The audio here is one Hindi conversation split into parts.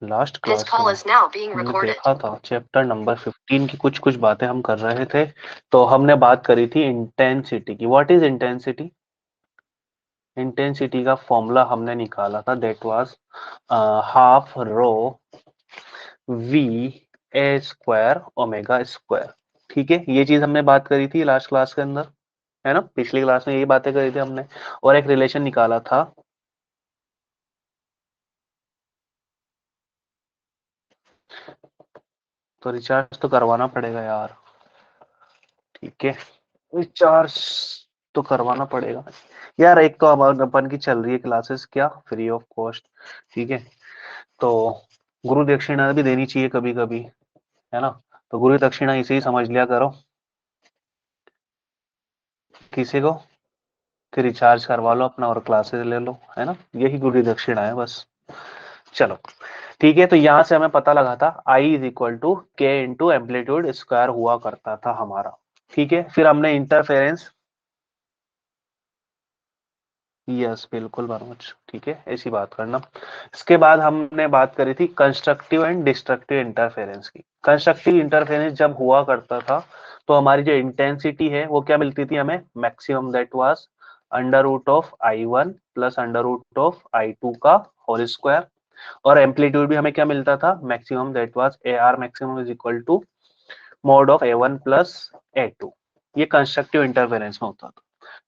लास्ट क्लास में देखा था चैप्टर नंबर 15 की कुछ कुछ बातें हम कर रहे थे, तो हमने बात करी थी इंटेंसिटी की। What is intensity? इंटेंसिटी का फॉर्मूला हमने निकाला था, that was half rho V A square omega square. ठीक है, ये चीज हमने बात करी थी लास्ट क्लास के अंदर, है ना। पिछली क्लास में यही बातें करी थी हमने, और एक रिलेशन निकाला था। तो रिचार्ज तो करवाना पड़ेगा यार, ठीक है, रिचार्ज तो करवाना पड़ेगा यार। एक तो अब अपन की चल रही है क्लासेस क्या, फ्री ऑफ कॉस्ट, ठीक है। तो गुरु दक्षिणा भी देनी चाहिए कभी कभी, है ना। तो गुरु दक्षिणा इसे ही समझ लिया करो किसी को, कि रिचार्ज करवा लो अपना और क्लासेस ले लो, है ना। यही गुरु दक्षिणा है बस। चलो ठीक है, तो यहां से हमें पता लगा था आई इज इक्वल टू के इंटू एम्पलीट्यूड स्क्वायर हुआ करता था हमारा, ठीक है। फिर हमने इंटरफेरेंस, यस बिल्कुल मनोज, ठीक है, ऐसी बात करना। इसके बाद हमने बात करी थी कंस्ट्रक्टिव एंड डिस्ट्रक्टिव इंटरफेरेंस की। कंस्ट्रक्टिव इंटरफेरेंस जब हुआ करता था तो हमारी जो इंटेंसिटी है वो क्या मिलती थी हमें, maximum, that was under root of I1 plus under root of I2 का होल स्क्वायर। और एम्पलीट्यूड भी हमें क्या मिलता था, maximum, that was AR maximum is equal to mod of A1 plus A2। ये कंस्ट्रक्टिव इंटरफेरेंस में होता था।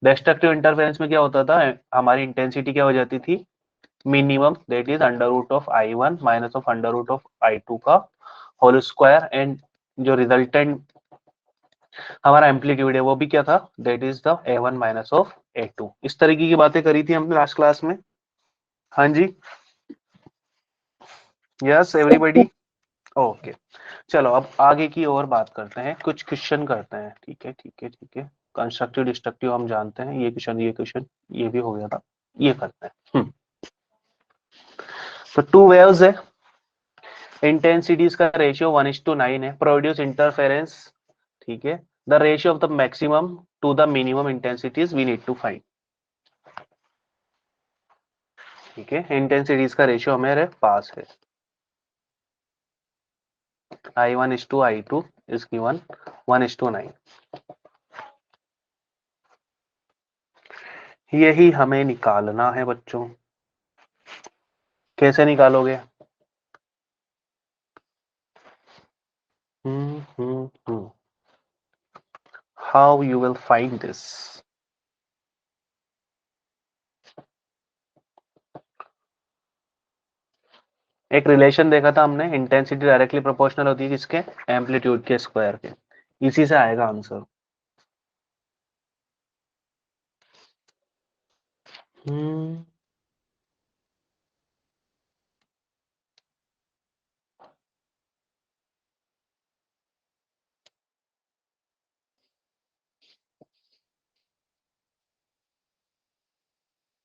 डिस्ट्रक्टिव इंटरफेरेंस में क्या होता था, हमारी इंटेंसिटी क्या हो जाती थी, minimum, that is under root of I1 minus of under root of I2 का होल स्क्वायर, एंड जो रिजल्टेंट हमारा एम्पलीट्यूड है वो भी क्या था, that is the A1 minus of A2। इस तरीके की बातें करी थी हमने लास्ट क्लास में। हाँ जी, यस एवरीबॉडी, ओके। चलो अब आगे की और बात करते हैं, कुछ क्वेश्चन करते हैं, ठीक है ठीक है ठीक है। कंस्ट्रक्टिव डिस्ट्रक्टिव हम जानते हैं, ये क्वेश्चन ये क्वेश्चन ये भी हो गया था, ये करते हैं। तो टू वेव्स है, इंटेंसिटीज का रेशियो 1:9 है, प्रोड्यूस इंटरफेरेंस, ठीक है। The ratio of the maximum to the minimum intensities we need to find, ठीक है। इंटेंसिटीज का रेशियो हमारे पास है, I1:I2 is given 1:9। यही हमें निकालना है बच्चों। कैसे निकालोगे? How you will find this? एक रिलेशन देखा था हमने, इंटेंसिटी डायरेक्टली प्रोपोर्शनल होती है किसके, एम्पलीट्यूड के स्क्वायर के। इसी से आएगा answer.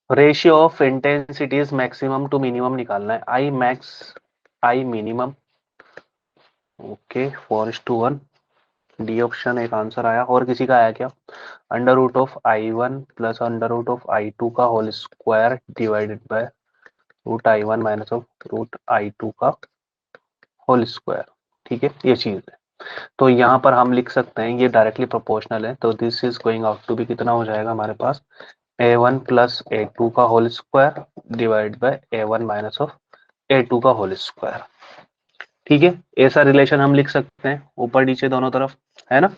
Ratio of intensities maximum to minimum निकालना है, I max I minimum, okay, 4:1। D option एक आंसर आया, और किसी का आया क्या, under root of I1 plus under root of I2 का whole square divided by root I1 minus of root I2 का होल स्क्वायर, ठीक है, ये चीज है। तो यहाँ पर हम लिख सकते हैं ये डायरेक्टली प्रोपोर्शनल है, तो this is going out to भी कितना हो जाएगा हमारे पास, A1 प्लस A2 का whole square divide by A1 minus of A2 का होल स्क्वायर, ठीक है। ऐसा रिलेशन हम लिख सकते हैं ऊपर नीचे दोनों तरफ, है ना।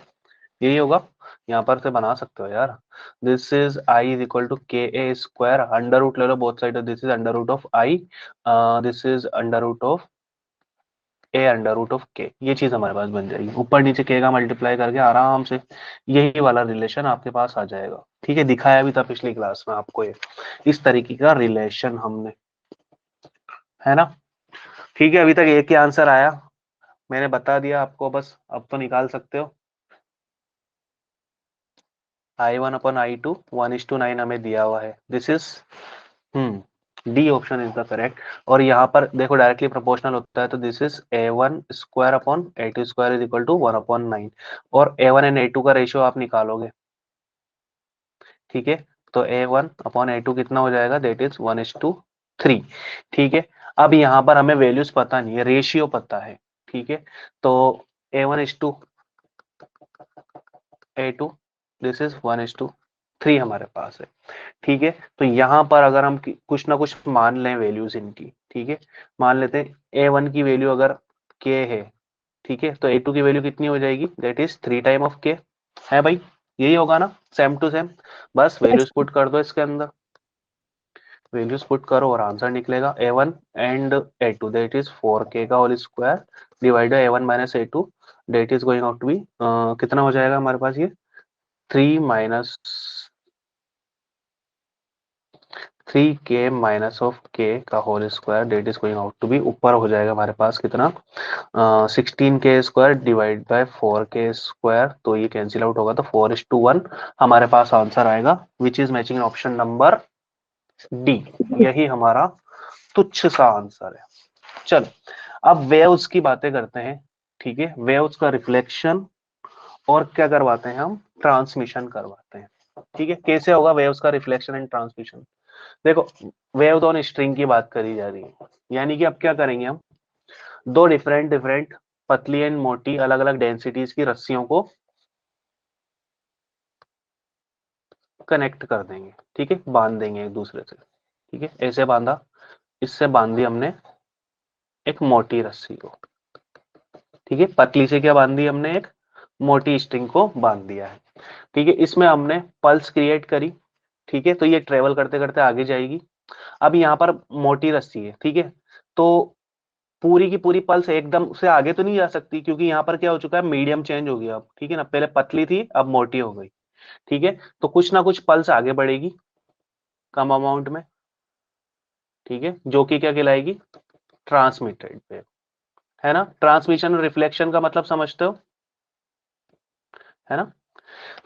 यही होगा, यहाँ पर से बना सकते हो यार। This is I is equal to K A square, under root ले लो both side, this is under root of I, this is under root of A under root of K. ये चीज हमारे पास बन जाएगी, ऊपर नीचे के का मल्टीप्लाई करके आराम से यही वाला रिलेशन आपके पास आ जाएगा, ठीक है। दिखाया भी था पिछली क्लास में आपको ये, इस तरीके का रिलेशन हमने, है ना। ठीक है, अभी तक एक ही आंसर आया, मैंने बता दिया आपको, बस अब तो निकाल सकते हो। I1 अपॉन I2 1:9 हमें दिया हुआ है, this is D option is the correct. और यहाँ पर देखो डायरेक्टली प्रोपोर्शनल होता है, तो this is A1 square upon A2 square is equal to 1/9। और A1 एंड A2 का रेशियो आप निकालोगे, ठीक है। तो A1 अपॉन A2 कितना हो जाएगा, दैट इज 1:3, ठीक है। अब यहाँ पर हमें वैल्यूज पता नहीं है, रेशियो पता है, ठीक है। तो A1:A2, दिस इज 1:3 हमारे पास है, ठीक है। तो यहाँ पर अगर हम कुछ ना कुछ मान लें वैल्यूज इनकी, ठीक है, मान लेते हैं A1 की वैल्यू अगर K है, ठीक है, तो A2 की वैल्यू कितनी हो जाएगी, that is 3 time of K, है भाई, यही होगा ना, सेम टू सेम। बस वैल्यूज पुट कर दो इसके अंदर, वैल्यूज पुट करो और आंसर निकलेगा A1 and A2 that is 4K का whole square divide A1 minus A2 that is going out to be कितना हो जाएगा हमारे पास ये 3 minus 3K minus of K का whole square that is going out to be, ऊपर हो जाएगा हमारे पास कितना 16K square divide bye 4K square, तो ये कैंसिल आउट होगा, तो 4:1 हमारे पास आंसर आएगा which is matching option number D, यही हमारा तुच्छ सा आंसर है। चलो अब वेव्स की बातें करते हैं, ठीक है, वेव्स का रिफ्लेक्शन और क्या करवाते हैं हम, ट्रांसमिशन करवाते हैं, ठीक है। कैसे होगा वेव्स का रिफ्लेक्शन एंड ट्रांसमिशन, देखो वेव ऑन स्ट्रिंग की बात करी जा रही है, यानी कि अब क्या करेंगे हम, दो डिफरेंट डिफरेंट पतली एंड मोटी अलग अलग डेंसिटीज की रस्सियों को कनेक्ट कर देंगे, ठीक है, बांध देंगे एक दूसरे से, ठीक है, ऐसे बांधा, इससे बांधी हमने एक मोटी रस्सी को, ठीक है, पतली से क्या बांध दी हमने, एक मोटी स्ट्रिंग को बांध दिया है, ठीक है। इसमें हमने पल्स क्रिएट करी, ठीक है, तो ये ट्रेवल करते करते आगे जाएगी। अब यहाँ पर मोटी रस्सी है, ठीक है, तो पूरी की पूरी पल्स एकदम से आगे तो नहीं जा सकती, क्योंकि यहाँ पर क्या हो चुका है, मीडियम चेंज हो गया अब, ठीक है ना, पहले पतली थी अब मोटी हो गई, ठीक है, तो कुछ ना कुछ पल्स आगे बढ़ेगी कम अमाउंट में, ठीक है, जो कि क्या कहलाएगी, ट्रांसमिटेड वेव, है ना। ट्रांसमिशन और रिफ्लेक्शन का मतलब समझते हो, है ना।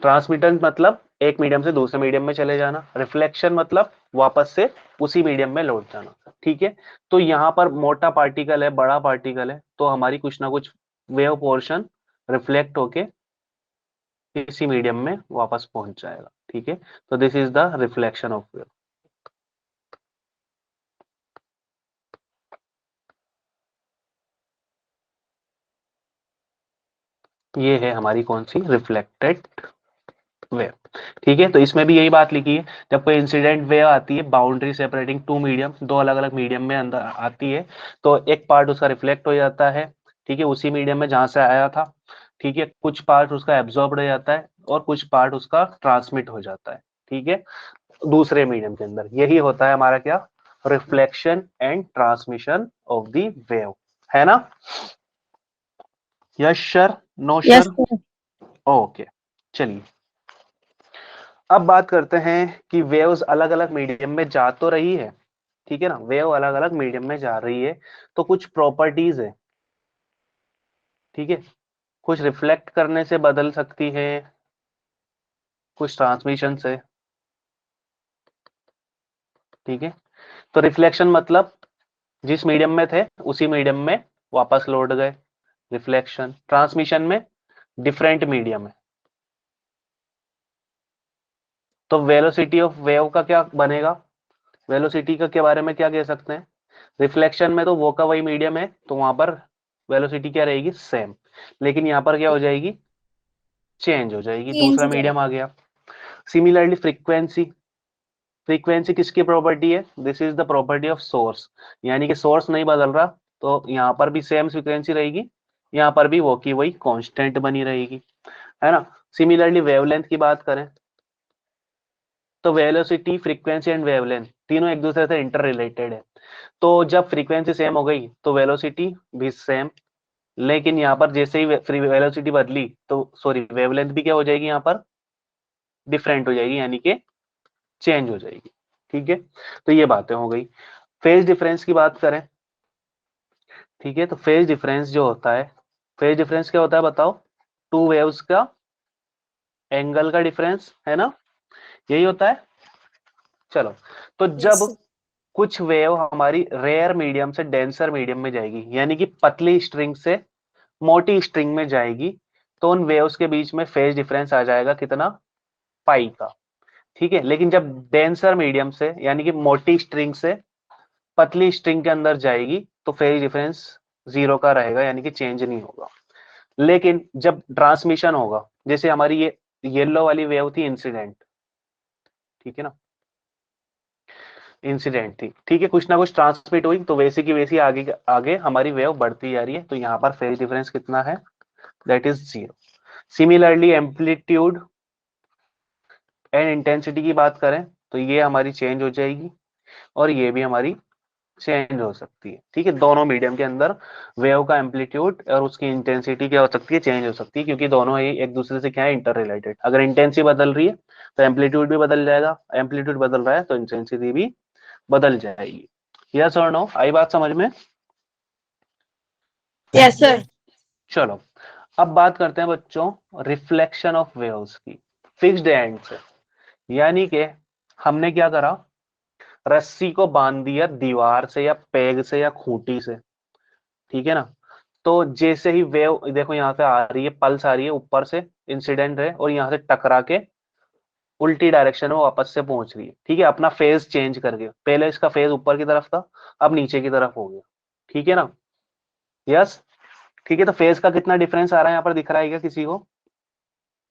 ट्रांसमिटेंस मतलब एक मीडियम से दूसरे मीडियम में चले जाना, रिफ्लेक्शन मतलब वापस से उसी मीडियम में लौट जाना, ठीक है। तो यहाँ पर मोटा पार्टिकल है, बड़ा पार्टिकल है, तो हमारी कुछ ना कुछ वेव पोर्शन रिफ्लेक्ट होके इसी मीडियम में वापस पहुंच जाएगा, ठीक है। तो this is the reflection of wave. ये है हमारी कौन सी, रिफ्लेक्टेड वेव, ठीक है। तो इसमें भी यही बात लिखी है, जब कोई इंसिडेंट वेव आती है बाउंड्री सेपरेटिंग टू मीडियम, दो अलग अलग मीडियम में अंदर आती है, तो एक पार्ट उसका रिफ्लेक्ट हो जाता है, ठीक है, उसी मीडियम में जहां से आया था, ठीक है, कुछ पार्ट उसका एब्जॉर्ब हो जाता है और कुछ पार्ट उसका ट्रांसमिट हो जाता है, ठीक है, दूसरे मीडियम के अंदर। यही होता है हमारा क्या, reflection and transmission of the wave, है ना। Yes sir, no yes sir, sir. Okay. चलिए अब बात करते हैं कि वेव्स अलग अलग मीडियम में जा तो रही है, ठीक है ना, वेव अलग अलग मीडियम में जा रही है, तो कुछ प्रॉपर्टीज है, ठीक है, कुछ रिफ्लेक्ट करने से बदल सकती है, कुछ ट्रांसमिशन से, ठीक है। तो रिफ्लेक्शन मतलब जिस मीडियम में थे उसी मीडियम में वापस लौट गए, रिफ्लेक्शन। ट्रांसमिशन में डिफरेंट मीडियम है, तो वेलोसिटी ऑफ वेव का क्या बनेगा, वेलोसिटी का के बारे में क्या कह सकते हैं, रिफ्लेक्शन में तो वो का वही मीडियम है, तो वहां पर वेलोसिटी क्या रहेगी, सेम, लेकिन यहाँ पर क्या हो जाएगी, चेंज हो जाएगी, चेंज दूसरा हो मीडियम जाएगा। आ गया। सिमिलरली फ्रीक्वेंसी, फ्रीक्वेंसी किसकी प्रॉपर्टी है, this is the property of source, यानी कि सोर्स नहीं बदल रहा, तो यहाँ पर भी सेम फ्रीक्वेंसी रहेगी, यहाँ पर भी वो की वही कांस्टेंट बनी रहेगी, है ना। सिमिलरली वेवलेंथ की बात करें, तो वेलोसिटी, फ्रीक्वेंसी एंड वेवलेंथ तीनों एक दूसरे से इंटर रिलेटेड है, तो जब फ्रीक्वेंसी सेम हो गई तो वेलोसिटी भी सेम, लेकिन यहाँ पर जैसे ही फ्री वेलोसिटी बदली तो सॉरी वेवलेंथ भी क्या हो जाएगी, यहाँ पर डिफरेंट हो जाएगी, यानी कि चेंज हो जाएगी, ठीक है। तो ये बातें हो गई। फेज डिफरेंस की बात करें, ठीक है, तो फेज डिफरेंस जो होता है, फेज डिफरेंस क्या होता है बताओ, टू वेव्स का एंगल का डिफरेंस, है ना, यही होता है। चलो, तो यस जब सर। कुछ वेव हमारी रेयर मीडियम से डेंसर मीडियम में जाएगी, यानी कि पतली स्ट्रिंग से मोटी स्ट्रिंग में जाएगी, तो उन वेव्स के बीच में फेज डिफरेंस आ जाएगा कितना, पाई का, ठीक है। लेकिन जब डेंसर मीडियम से यानी कि मोटी स्ट्रिंग से पतली स्ट्रिंग के अंदर जाएगी तो फेज डिफरेंस 0 का रहेगा, यानी कि चेंज नहीं होगा। लेकिन जब ट्रांसमिशन होगा, जैसे हमारी ये येलो वाली वेव थी इंसिडेंट, ठीक है ना, इंसिडेंट थी, ठीक है, कुछ ना कुछ ट्रांसमिट हुई तो वैसे की वैसी आगे आगे हमारी वेव बढ़ती जा रही है, तो यहाँ पर फेज डिफरेंस कितना है, that is 0। Similarly amplitude and intensity की बात करें तो ये हमारी चेंज हो जाएगी और ये भी हमारी चेंज हो सकती है, ठीक है। दोनों मीडियम के अंदर वेव का एम्पलीट्यूड और उसकी इंटेंसिटी क्या हो सकती है, चेंज हो सकती है, क्योंकि दोनों ही एक दूसरे से क्या है, इंटर रिलेटेड। अगर इंटेंसिटी बदल रही है तो एम्पलीट्यूड भी बदल जाएगा, एम्पलीट्यूड बदल रहा है तो इंटेंसिटी भी बदल जाएगी। यस और नो, आई बात समझ में? Yes sir. चलो अब बात करते हैं बच्चों रिफ्लेक्शन ऑफ वेव्स की फिक्स्ड एंड से। यानी कि हमने क्या करा, रस्सी को बांध दिया दीवार से या पेग से या खूंटी से, ठीक है ना। तो जैसे ही वेव देखो यहाँ पे आ रही है, पल्स आ रही है ऊपर से, इंसिडेंट है, और यहाँ से टकरा के उल्टी डायरेक्शन में वापस से पहुंच रही है, ठीक है, अपना फेज चेंज करके। पहले इसका फेज ऊपर की तरफ था, अब नीचे की तरफ हो गया, ठीक है ना। यस, ठीक है। तो फेज का कितना डिफरेंस आ रहा है यहाँ पर, दिख रहा है क्या किसी को?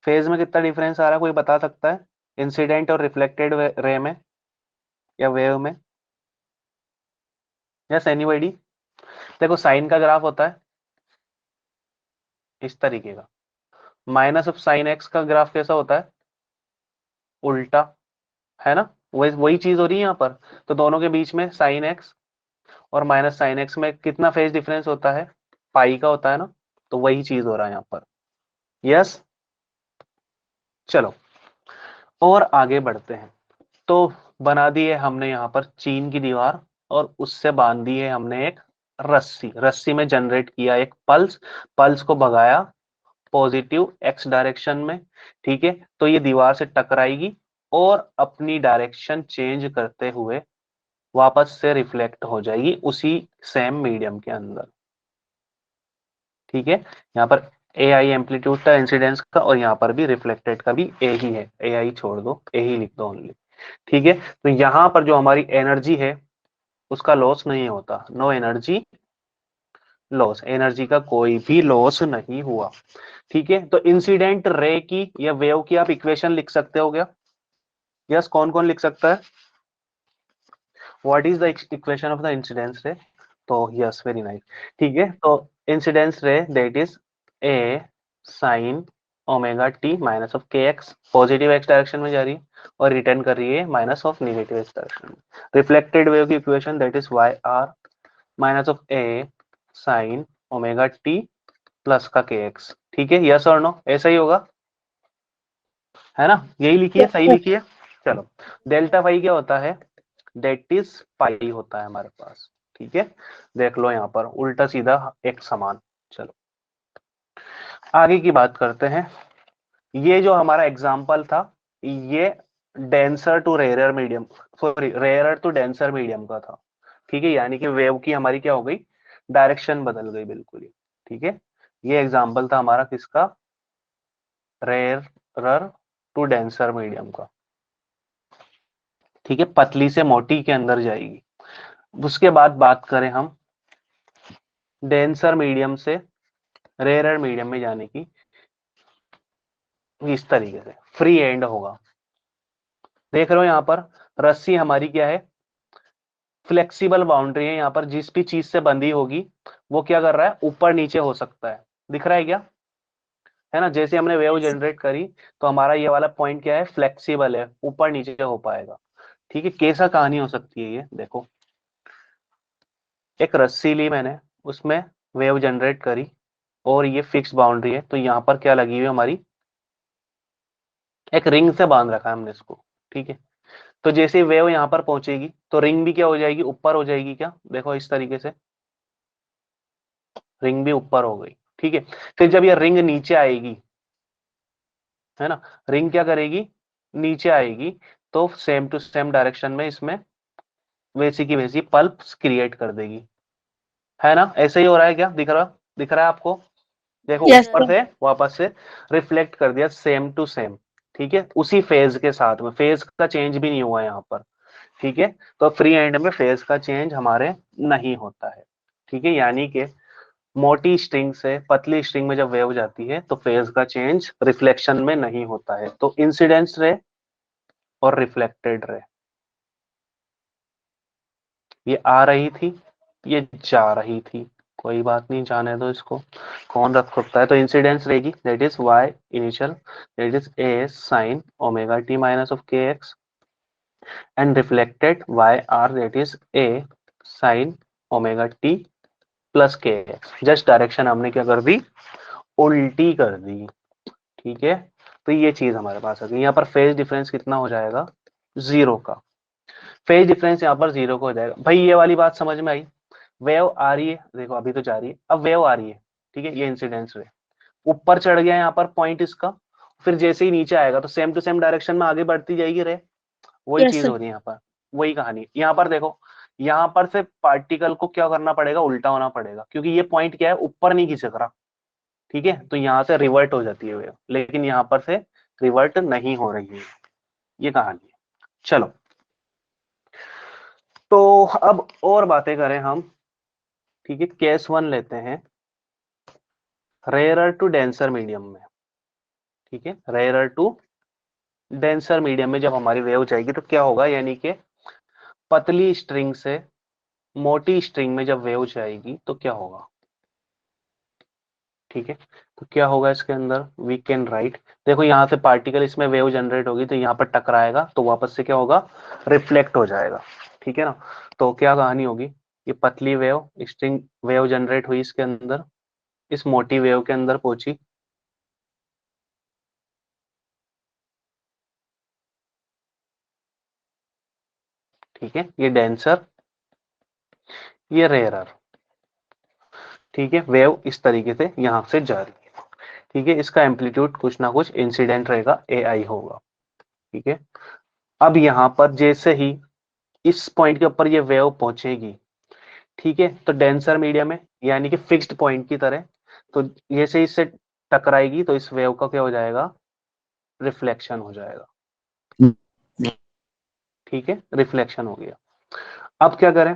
फेज में कितना डिफरेंस आ रहा है, कोई बता सकता है, इंसिडेंट और रिफ्लेक्टेड रे में या वेव में? Yes anybody? देखो साइन का ग्राफ होता है इस तरीके का, माइनस ऑफ साइन एक्स का ग्राफ कैसा होता है, उल्टा, है ना। वही वही चीज हो रही है यहाँ पर। तो दोनों के बीच में साइन एक्स और माइनस साइन एक्स में कितना फेज डिफरेंस होता है, पाई का होता है ना। तो वही चीज हो रहा है यहाँ पर। यस, चलो और आगे बढ़ते हैं। तो बना दी है हमने यहाँ पर चीन की दीवार और उससे बांध दी है हमने एक रस्सी, रस्सी में जनरेट किया एक पल्स, पल्स को भगाया पॉजिटिव एक्स डायरेक्शन में, ठीक है। तो ये दीवार से टकराएगी और अपनी डायरेक्शन चेंज करते हुए वापस से रिफ्लेक्ट हो जाएगी उसी सेम मीडियम के अंदर, ठीक है। यहाँ पर ए आई एम्पलीट्यूड था इंसिडेंस का, और यहाँ पर भी रिफ्लेक्टेड का भी ए ही है, ए आई छोड़ दो, ए ही लिख दो ओनली, ठीक है। तो यहाँ पर जो हमारी एनर्जी है उसका लॉस नहीं होता, नो एनर्जी लॉस, एनर्जी का कोई भी लॉस नहीं हुआ, ठीक है। तो इंसिडेंट रे की या वेव की आप इक्वेशन लिख सकते हो क्या? यस, कौन कौन लिख सकता है? What is the equation of the incidence रे? तो यस, वेरी नाइस, ठीक है। तो incidence ray that is A sine omega T minus of के एक्स, पॉजिटिव एक्स डायरेक्शन में जा रही है और रिटर्न कर रही है minus of negative x direction में। रिफ्लेक्टेड वेव की equation that is Y r minus of a sine omega T plus का के एक्स, ठीक है। यस और नो, ऐसा ही होगा, है ना, यही लिखिए, सही लिखिए। चलो डेल्टा फाई क्या होता है, दैट इज पाई होता है हमारे पास, ठीक है। देख लो यहाँ पर उल्टा सीधा एक समान। चलो आगे की बात करते हैं। ये जो हमारा एग्जाम्पल था, ये denser to rare medium, sorry rare to denser medium का था, ठीक है। यानी कि वेव की हमारी क्या हो गई, डायरेक्शन बदल गई बिल्कुल ही, ठीक है। ये एग्जाम्पल था हमारा किसका, रेयर टू डेंसर मीडियम का, ठीक है। पतली से मोटी के अंदर जाएगी। उसके बाद बात करें हम डेंसर मीडियम से रेयर मीडियम में जाने की, इस तरीके से फ्री एंड होगा। देख रहे हो यहाँ पर रस्सी हमारी क्या है, फ्लेक्सिबल बाउंड्री है, यहाँ पर जिस भी चीज से बंधी होगी वो क्या कर रहा है, ऊपर नीचे हो सकता है, दिख रहा है क्या, है ना। जैसे हमने वेव जनरेट करी तो हमारा ये वाला पॉइंट क्या है, फ्लेक्सिबल है, ऊपर नीचे हो पाएगा, ठीक है। कैसा कहानी हो सकती है ये देखो, एक रस्सी ली मैंने, उसमें वेव जनरेट करी और ये फिक्स बाउंड्री है, तो यहाँ पर क्या लगी हुई है हमारी, एक रिंग से बांध रखा है हमने इसको, ठीक है। तो जैसे वेव यहाँ पर पहुंचेगी तो रिंग भी क्या हो जाएगी, ऊपर हो जाएगी क्या, देखो इस तरीके से रिंग भी ऊपर हो गई, ठीक है। फिर जब ये रिंग नीचे आएगी, है ना, रिंग क्या करेगी, नीचे आएगी, तो सेम टू सेम डायरेक्शन में इसमें वैसी की वैसी पल्प क्रिएट कर देगी, है ना। ऐसे ही हो रहा है क्या, दिख रहा है आपको? देखो यस ऊपर सर। से वापस से रिफ्लेक्ट कर दिया सेम टू सेम, ठीक है, उसी फेज के साथ में, फेज का चेंज भी नहीं हुआ यहाँ पर, ठीक है, तो फ्री एंड में फेज का चेंज हमारे नहीं होता है। ठीक है, यानी कि मोटी स्ट्रिंग से पतली स्ट्रिंग में जब वेव जाती है तो फेज का चेंज रिफ्लेक्शन में नहीं होता है। तो इंसिडेंस रे और रिफ्लेक्टेड रे, ये आ रही थी, ये जा रही थी, कोई बात नहीं, जाने दो इसको, कौन रख सकता है। तो इंसिडेंस रहेगी that is Y initial that is A sine omega T minus of के X and reflected Y are that is A sine omega T plus K X. Just direction हमने क्या कर दी, उल्टी कर दी। ठीक है, तो ये चीज हमारे पास आ गई। यहाँ पर फेज डिफरेंस कितना हो जाएगा, 0 का। फेज डिफरेंस यहाँ पर 0 का हो जाएगा। भाई ये वाली बात समझ में आई, वेव आ रही है, देखो अभी तो जा रही है, अब वेव आ रही है, ठीक है, ये इंसिडेंस वे ऊपर चढ़ गया यहाँ पर पॉइंट इसका, फिर जैसे ही नीचे आएगा तो सेम टू सेम डायरेक्शन में आगे बढ़ती जाएगी रे, वही यस चीज सर। हो रही है यहाँ पर, वही कहानी। यहाँ पर देखो, यहाँ पर से पार्टिकल को क्या करना पड़ेगा, उल्टा होना पड़ेगा, क्योंकि ये पॉइंट क्या है, ऊपर नहीं खिसक रहा। ठीक है, तो यहाँ से रिवर्ट हो जाती है वेव, लेकिन यहाँ पर से रिवर्ट नहीं हो रही है, ये कहानी है। चलो, तो अब और बातें करें हम। ठीक है, केस 1 लेते हैं, रेयरर टू डेंसर मीडियम में। ठीक है, रेयरर टू डेंसर मीडियम में जब हमारी वेव जाएगी तो क्या होगा, यानी कि पतली स्ट्रिंग से मोटी स्ट्रिंग में जब वेव जाएगी तो क्या होगा। ठीक है, तो क्या होगा इसके अंदर, वी कैन राइट, देखो यहाँ से पार्टिकल इसमें वेव जनरेट होगी तो यहाँ पर टकराएगा तो वापस से क्या होगा, रिफ्लेक्ट हो जाएगा। ठीक है ना, तो क्या कहानी होगी, ये पतली वेव स्ट्रिंग वेव जनरेट हुई इसके अंदर, इस मोटी वेव के अंदर पहुंची। ठीक है, ये डेंसर, ये रेयरर। ठीक है, वेव इस तरीके से यहां से जा रही है। ठीक है, इसका एम्पलीट्यूड कुछ ना कुछ इंसिडेंट रहेगा, ए आई होगा। ठीक है, अब यहाँ पर जैसे ही इस पॉइंट के ऊपर ये वेव पहुंचेगी, ठीक है, तो डेंसर मीडियम है यानी कि फिक्स्ड पॉइंट की तरह, तो जैसे इससे टकराएगी तो इस वेव का क्या हो जाएगा, रिफ्लेक्शन हो जाएगा। ठीक है, रिफ्लेक्शन हो गया। अब क्या करें,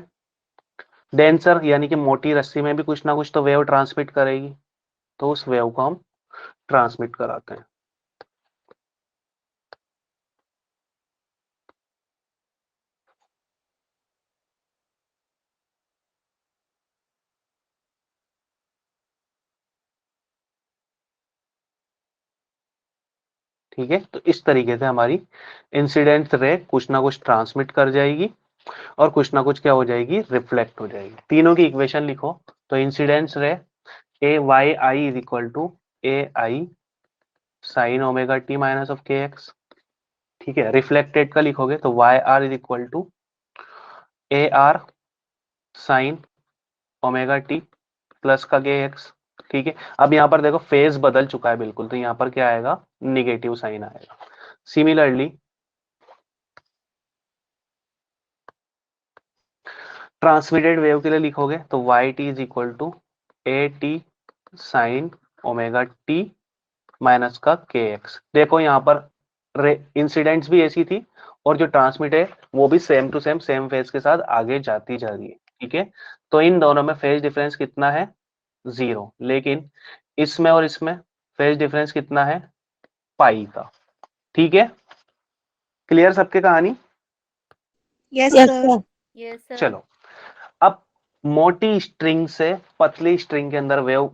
डेंसर यानी कि मोटी रस्सी में भी कुछ ना कुछ तो वेव ट्रांसमिट करेगी, तो उस वेव को हम ट्रांसमिट कराते हैं। ठीक है, तो इस तरीके से हमारी इंसिडेंट रे कुछ ना कुछ ट्रांसमिट कर जाएगी और कुछ ना कुछ क्या हो जाएगी, रिफ्लेक्ट हो जाएगी। तीनों की इक्वेशन लिखो, तो incidence ray a y i is equal to a i sine omega T minus of के एक्स। ठीक है, रिफ्लेक्टेड का लिखोगे तो y are is equal to a r sine omega T plus का के एक्स। ठीक है, अब यहाँ पर देखो फेज बदल चुका है बिल्कुल, तो यहाँ पर क्या आएगा, निगेटिव साइन आएगा। सिमिलरली ट्रांसमिटेड वेव के लिए लिखोगे तो y t is equal to a t sine omega T minus का के एक्स। देखो यहाँ पर इंसिडेंट्स भी ऐसी थी और जो ट्रांसमिट है वो भी same to same same phase के साथ आगे जाती जा रही है। ठीक है, तो इन दोनों में फेज डिफरेंस कितना है, 0, लेकिन इसमें और इसमें फेज डिफरेंस कितना है, पाई का। ठीक है, क्लियर सबके कहानी। Yes yes sir. Sir. Yes sir. चलो, अब मोटी स्ट्रिंग से पतली स्ट्रिंग के अंदर वेव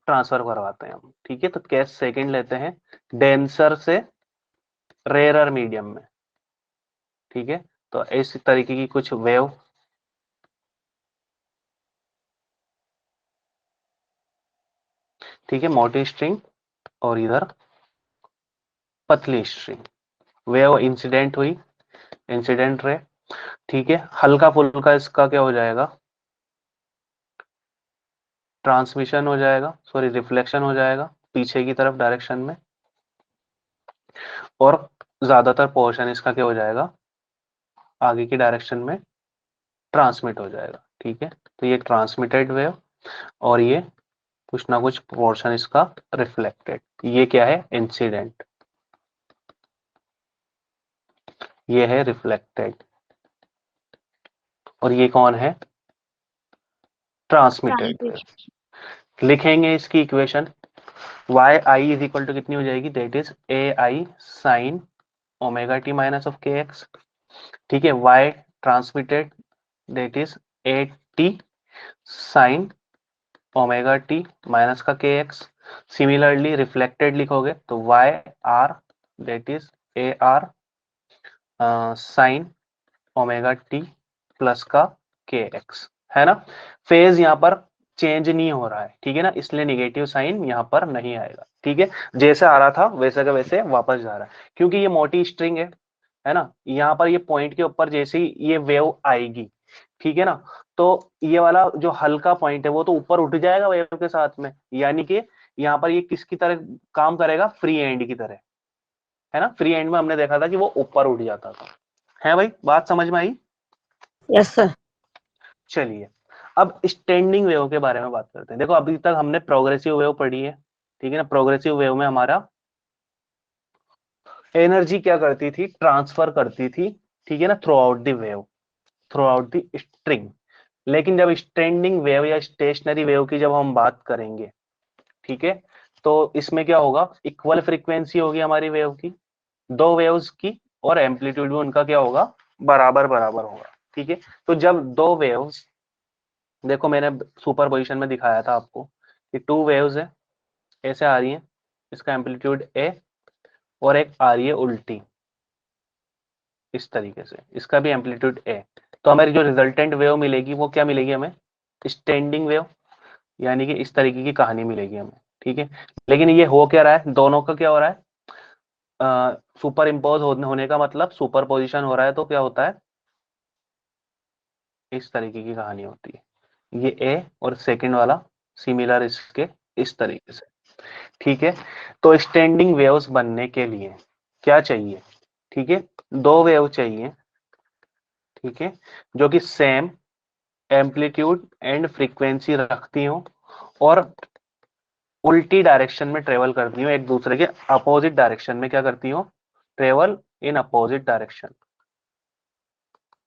ट्रांसफर करवाते हैं हम। ठीक है, तो केस सेकंड लेते हैं, डेंसर से रेयरर मीडियम में। ठीक है, तो इस तरीके की कुछ वेव, ठीक है, मोटी स्ट्रिंग और इधर पतली स्ट्रिंग, वेव इंसिडेंट हुई, इंसिडेंट रे। ठीक है, हल्का फुल्का इसका क्या हो जाएगा, ट्रांसमिशन हो जाएगा, सॉरी रिफ्लेक्शन हो जाएगा पीछे की तरफ डायरेक्शन में, और ज्यादातर पोर्शन इसका क्या हो जाएगा, आगे की डायरेक्शन में ट्रांसमिट हो जाएगा। ठीक है, तो ये ट्रांसमिटेड वेव और ये कुछ ना कुछ पोर्शन इसका रिफ्लेक्टेड, ये क्या है, इंसिडेंट, ये है रिफ्लेक्टेड। और ये कौन है? Transmitted wave. ट्रांसमिट। लिखेंगे इसकी equation, y i is equal to कितनी हो जाएगी, that is a i sine omega T minus of के एक्स। ठीक है, y transmitted that is a t sine omega T minus का के एक्स। सिमिलरली रिफ्लेक्टेड लिखोगे तो y are that is a r sine omega T plus का के एक्स, है ना। फेज यहाँ पर चेंज नहीं हो रहा है, ठीक है ना, इसलिए निगेटिव साइन यहाँ पर नहीं आएगा। ठीक है, जैसे आ रहा था वैसे का वैसे वापस जा रहा है, क्योंकि ये मोटी स्ट्रिंग है ना। यहाँ पर ये पॉइंट के ऊपर जैसे ही ये वेव आएगी, ठीक है ना, तो ये वाला जो हल्का पॉइंट है वो तो ऊपर उठ जाएगा वेव के साथ में, यानी कि यहाँ पर ये किसकी तरह काम करेगा, फ्री एंड की तरह, है ना। फ्री एंड में हमने देखा था कि वो ऊपर उठ जाता था। है भाई, बात समझ में आई? Yes sir. चलिए, अब स्टैंडिंग वेव के बारे में बात करते हैं। देखो अभी तक हमने प्रोग्रेसिव वेव पढ़ी है, ठीक है ना। प्रोग्रेसिव वेव में हमारा एनर्जी क्या करती थी, ट्रांसफर करती थी, ठीक है ना, through out the wave, through out the string. लेकिन जब स्टैंडिंग वेव या स्टेशनरी वेव की जब हम बात करेंगे, ठीक है, तो इसमें क्या होगा, इक्वल फ्रीक्वेंसी होगी हमारी वेव की, दो वेव्स की, और एम्पलीट्यूड भी उनका क्या होगा, बराबर बराबर होगा। ठीक है, तो जब दो वेव्स, देखो मैंने सुपर पोजिशन में दिखाया था आपको कि टू वेव्स है, ऐसे आ रही है, इसका एम्पलीट्यूड ए, और एक आ रही है उल्टी इस तरीके से, इसका भी एम्पलीट्यूड ए। तो हमारी जो रिजल्टेंट वेव मिलेगी वो क्या मिलेगी हमें, स्टैंडिंग वेव, यानी कि इस तरीके की कहानी मिलेगी हमें। ठीक है, लेकिन ये हो क्या रहा है, दोनों का क्या हो रहा है, सुपर इम्पोज होने का मतलब सुपर पोजिशन हो रहा है, तो क्या होता है, इस तरीके की कहानी होती है, ये ए और सेकंड वाला सिमिलर इसके, इस तरीके से। ठीक है, तो स्टैंडिंग वेव्स बनने के लिए क्या चाहिए, ठीक है, दो वेव चाहिए, ठीक है, जो कि सेम एम्पलीट्यूड एंड फ्रीक्वेंसी रखती हो और उल्टी डायरेक्शन में ट्रेवल करती हो, एक दूसरे के अपोजिट डायरेक्शन में क्या करती हो, ट्रेवल इन अपोजिट डायरेक्शन।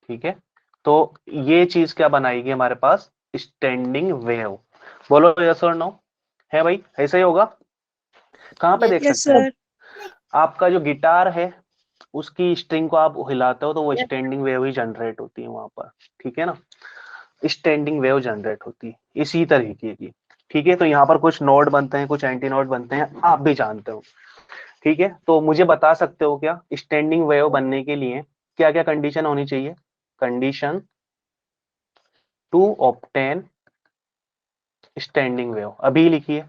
ठीक है, तो ये चीज क्या बनाएगी हमारे पास, स्टैंडिंग वेव। बोलो यस और नो, है भाई, ऐसा ही होगा। कहाँ पे देख यस सकते हैं, सर। आपका जो गिटार है उसकी स्ट्रिंग को आप हिलाते हो तो वो स्टैंडिंग वेव ही जनरेट होती है वहां पर, ठीक है ना, स्टैंडिंग वेव जनरेट होती है इसी तरीके की। ठीक है, तो यहाँ पर कुछ नोड बनते हैं, कुछ एंटी नोड बनते हैं, आप भी जानते हो। ठीक है, तो मुझे बता सकते हो क्या, स्टैंडिंग वेव बनने के लिए क्या क्या कंडीशन होनी चाहिए, condition to obtain standing wave, अभी लिखिए,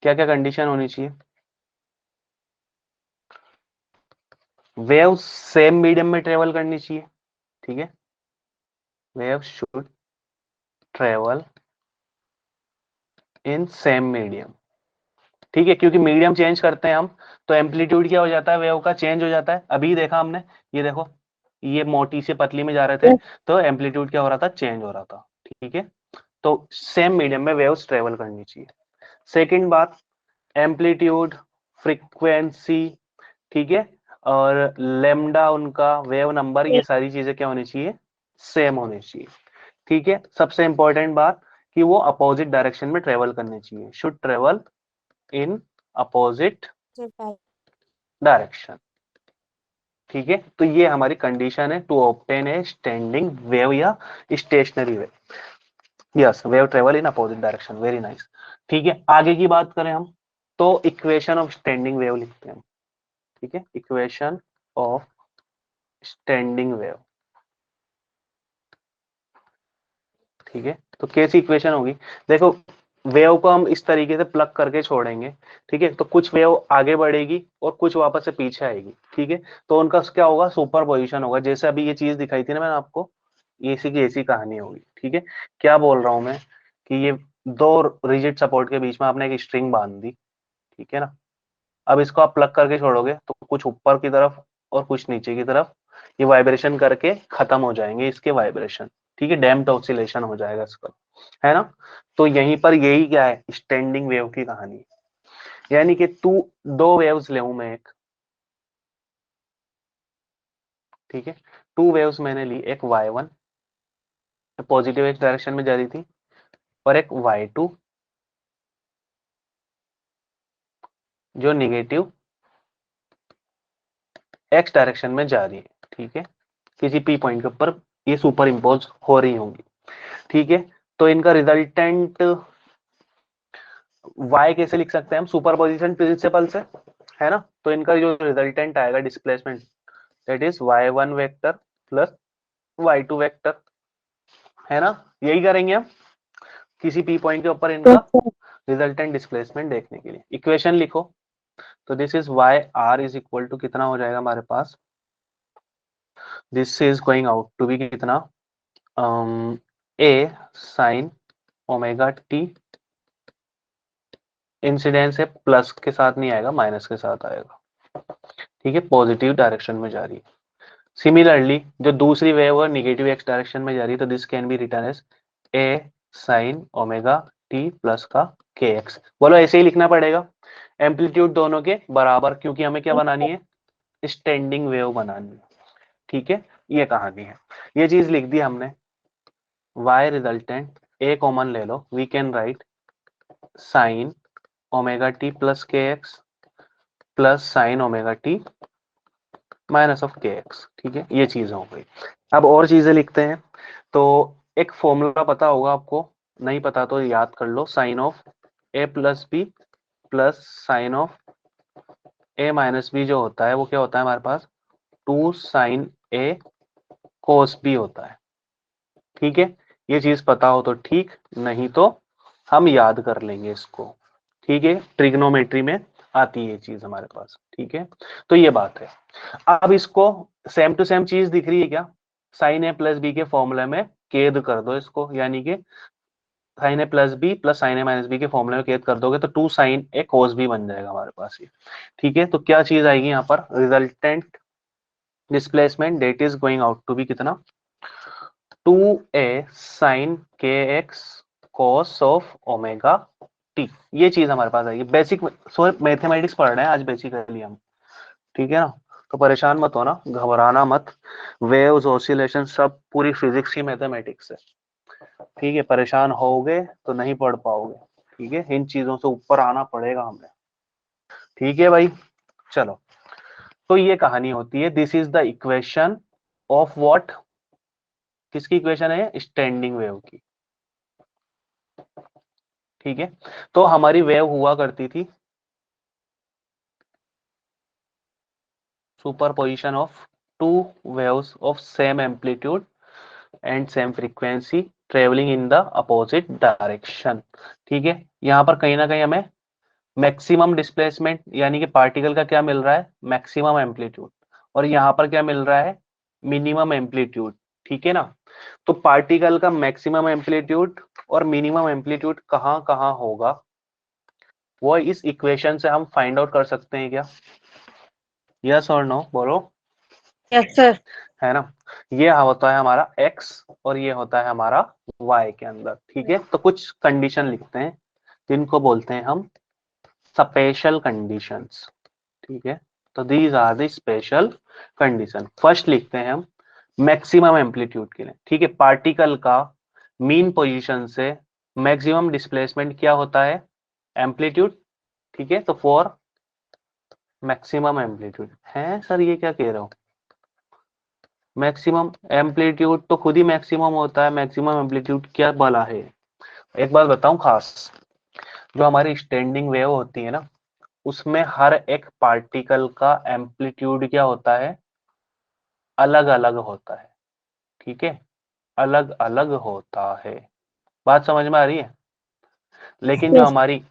क्या क्या कंडीशन होनी चाहिए। वेव सेम मीडियम में ट्रेवल करनी चाहिए, ठीक है, wave should travel in same medium. ठीक है, क्योंकि मीडियम चेंज करते हैं हम तो एम्पलीट्यूड क्या हो जाता है, वेव का चेंज हो जाता है। अभी देखा हमने, ये देखो, ये मोटी से पतली में जा रहे थे तो एम्पलीट्यूड क्या हो रहा था, चेंज हो रहा था। ठीक है, तो सेम मीडियम में वेव्स ट्रेवल करनी चाहिए। सेकंड बात, एम्पलीट्यूड, फ्रीक्वेंसी, ठीक है, और लेमडा उनका वेव नंबर, ये सारी चीजें क्या होनी चाहिए, सेम होनी चाहिए। ठीक है, सबसे इंपॉर्टेंट बात कि वो अपोजिट डायरेक्शन में ट्रेवल करनी चाहिए, should travel in opposite direction. ठीक है, तो ये हमारी कंडीशन है to obtain a standing wave या stationary wave. Yes, wave travel in opposite direction, very nice. ठीक है, आगे की बात करें हम, तो इक्वेशन ऑफ स्टैंडिंग वेव लिखते हैं। ठीक है, इक्वेशन ऑफ स्टैंडिंग वेव। ठीक है, तो कैसी इक्वेशन होगी, देखो वेव को हम इस तरीके से प्लग करके छोड़ेंगे, ठीक है, तो कुछ वेव आगे बढ़ेगी और कुछ वापस से पीछे आएगी। ठीक है, तो उनका क्या होगा, सुपर पोजिशन होगा, जैसे अभी ये चीज दिखाई थी ना मैंने आपको, ऐसी की ऐसी कहानी होगी। ठीक है, क्या बोल रहा हूं मैं, कि ये दो रिजिड सपोर्ट के बीच में आपने एक स्ट्रिंग बांध दी, ठीक है ना, अब इसको आप प्लग करके छोड़ोगे तो कुछ ऊपर की तरफ और कुछ नीचे की तरफ ये वाइब्रेशन करके खत्म हो जाएंगे इसके वाइब्रेशन। ठीक है, डैम्प्ड ऑसिलेशन हो जाएगा इसका, है ना। तो यहीं पर यही क्या है, स्टैंडिंग वेव की कहानी, यानी कि तू दो वेव्स ले मैं एक, ठीक है, टू वेव्स मैंने ली, एक y1 पॉजिटिव एक्स डायरेक्शन में जा रही थी, और एक y2 जो निगेटिव एक्स डायरेक्शन में जा रही है। ठीक है, किसी पी पॉइंट के ऊपर ये सुपर इम्पोज हो रही होंगी। ठीक है, तो इनका रिजल्टेंट y कैसे लिख सकते हैं हम, सुपरपोजिशन प्रिंसिपल से, है ना। तो इनका जो रिजल्टेंट आएगा displacement, that is y1 vector plus y2 vector, है ना। यही करेंगे हम किसी पी पॉइंट के ऊपर इनका रिजल्टेंट डिस्प्लेसमेंट देखने के लिए। इक्वेशन लिखो, तो this is Y are is equal to कितना हो जाएगा हमारे पास, this is going out to be कितना, A sine omega T, incidence है प्लस के साथ नहीं आएगा, माइनस के साथ आएगा। ठीक है, पॉजिटिव डायरेक्शन में जा रही है। सिमिलरली जो दूसरी वेव है निगेटिव एक्स डायरेक्शन में जा रही है, तो this can be written as a sine omega T plus का के एक्स। बोलो ऐसे ही लिखना पड़ेगा, एम्पलीट्यूड दोनों के बराबर, क्योंकि हमें क्या बनानी है, स्टैंडिंग वेव बनानी है। ठीक है, ये कहानी है, ये चीज लिख दी हमने। y रिजल्टेंट ए कॉमन ले लो, we can write sine omega T plus K X plus sine omega T minus of के एक्स। ठीक है, ये चीज हो गई। अब और चीजें लिखते हैं, तो एक फॉर्मूला पता होगा आपको, नहीं पता तो याद कर लो, sine of A plus B plus sine of A minus B जो होता है वो क्या होता है हमारे पास, टू साइन ए कोस बी होता है। ठीक है, ये चीज पता हो तो ठीक, नहीं तो हम याद कर लेंगे इसको। ठीक है, ट्रिग्नोमेट्री में आती है ये चीज हमारे पास। ठीक है, तो ये बात है। अब इसको सेम टू सेम चीज दिख रही है क्या, साइन ए प्लस बी के फॉर्मूले में कैद कर दो इसको, यानी कि sine a plus B plus sine a minus b के फॉर्मूले में कैद कर दोगे तो टू साइन ए कोस बी बन जाएगा हमारे पास ये। ठीक है, तो क्या चीज आएगी यहाँ पर, resultant displacement that is going out to be कितना, टू ए साइन के x cos of omega T. ये चीज हमारे पास आएगी। बेसिक मैथमेटिक्स पढ़ रहे हैं आज बेसिकली हम। ठीक है ना, तो परेशान मत होना, घबराना मत, वेव्स ऑसिलेशन सब पूरी फिजिक्स की मैथमेटिक्स है। ठीक है, परेशान होगे तो नहीं पढ़ पाओगे। ठीक है, इन चीजों से ऊपर आना पड़ेगा हमें। ठीक है भाई, चलो, तो ये कहानी होती है, this is the equation of what, किसकी इक्वेशन है, स्टैंडिंग वेव की। ठीक है, तो हमारी वेव हुआ करती थी superposition of two waves of same amplitude and same frequency travelling in the opposite direction. ठीक है, यहाँ पर कहीं ना कहीं हमें मैक्सिमम डिस्प्लेसमेंट यानी कि पार्टिकल का क्या मिल रहा है, मैक्सिमम एम्पलीट्यूड, और यहाँ पर क्या मिल रहा है, मिनिमम एम्पलीट्यूड। ठीक है ना, तो पार्टिकल का मैक्सिमम एम्पलीट्यूड और मिनिमम एम्पलीट्यूड कहाँ कहाँ होगा, वो इस इक्वेशन से हम फाइंड आउट कर सकते हैं क्या, यस और नो बोलो। Yes sir. है ना, ये होता है हमारा x और ये होता है हमारा y के अंदर। ठीक है, तो कुछ कंडीशन लिखते हैं जिनको बोलते हैं हम स्पेशल कंडीशंस। ठीक है, तो these are the special condition. First लिखते हैं हम मैक्सिमम एम्पलीट्यूड के लिए। ठीक है, पार्टिकल का मीन पोजीशन से मैक्सिमम डिस्प्लेसमेंट क्या होता है, एम्पलीट्यूड। ठीक है, तो फॉर मैक्सिमम एम्पलीट्यूड है सर, ये क्या कह रहा हूं, मैक्सिमम एम्पलीट्यूड तो खुद ही मैक्सिमम होता है, मैक्सिमम एम्पलीट्यूड क्या बोला है। एक बात बताऊं खास, जो हमारी स्टैंडिंग वेव होती है ना, उसमें हर एक पार्टिकल का एम्पलीट्यूड क्या होता है, अलग अलग होता है। ठीक है, अलग अलग होता है, बात समझ में आ रही है। लेकिन जो यस हमारी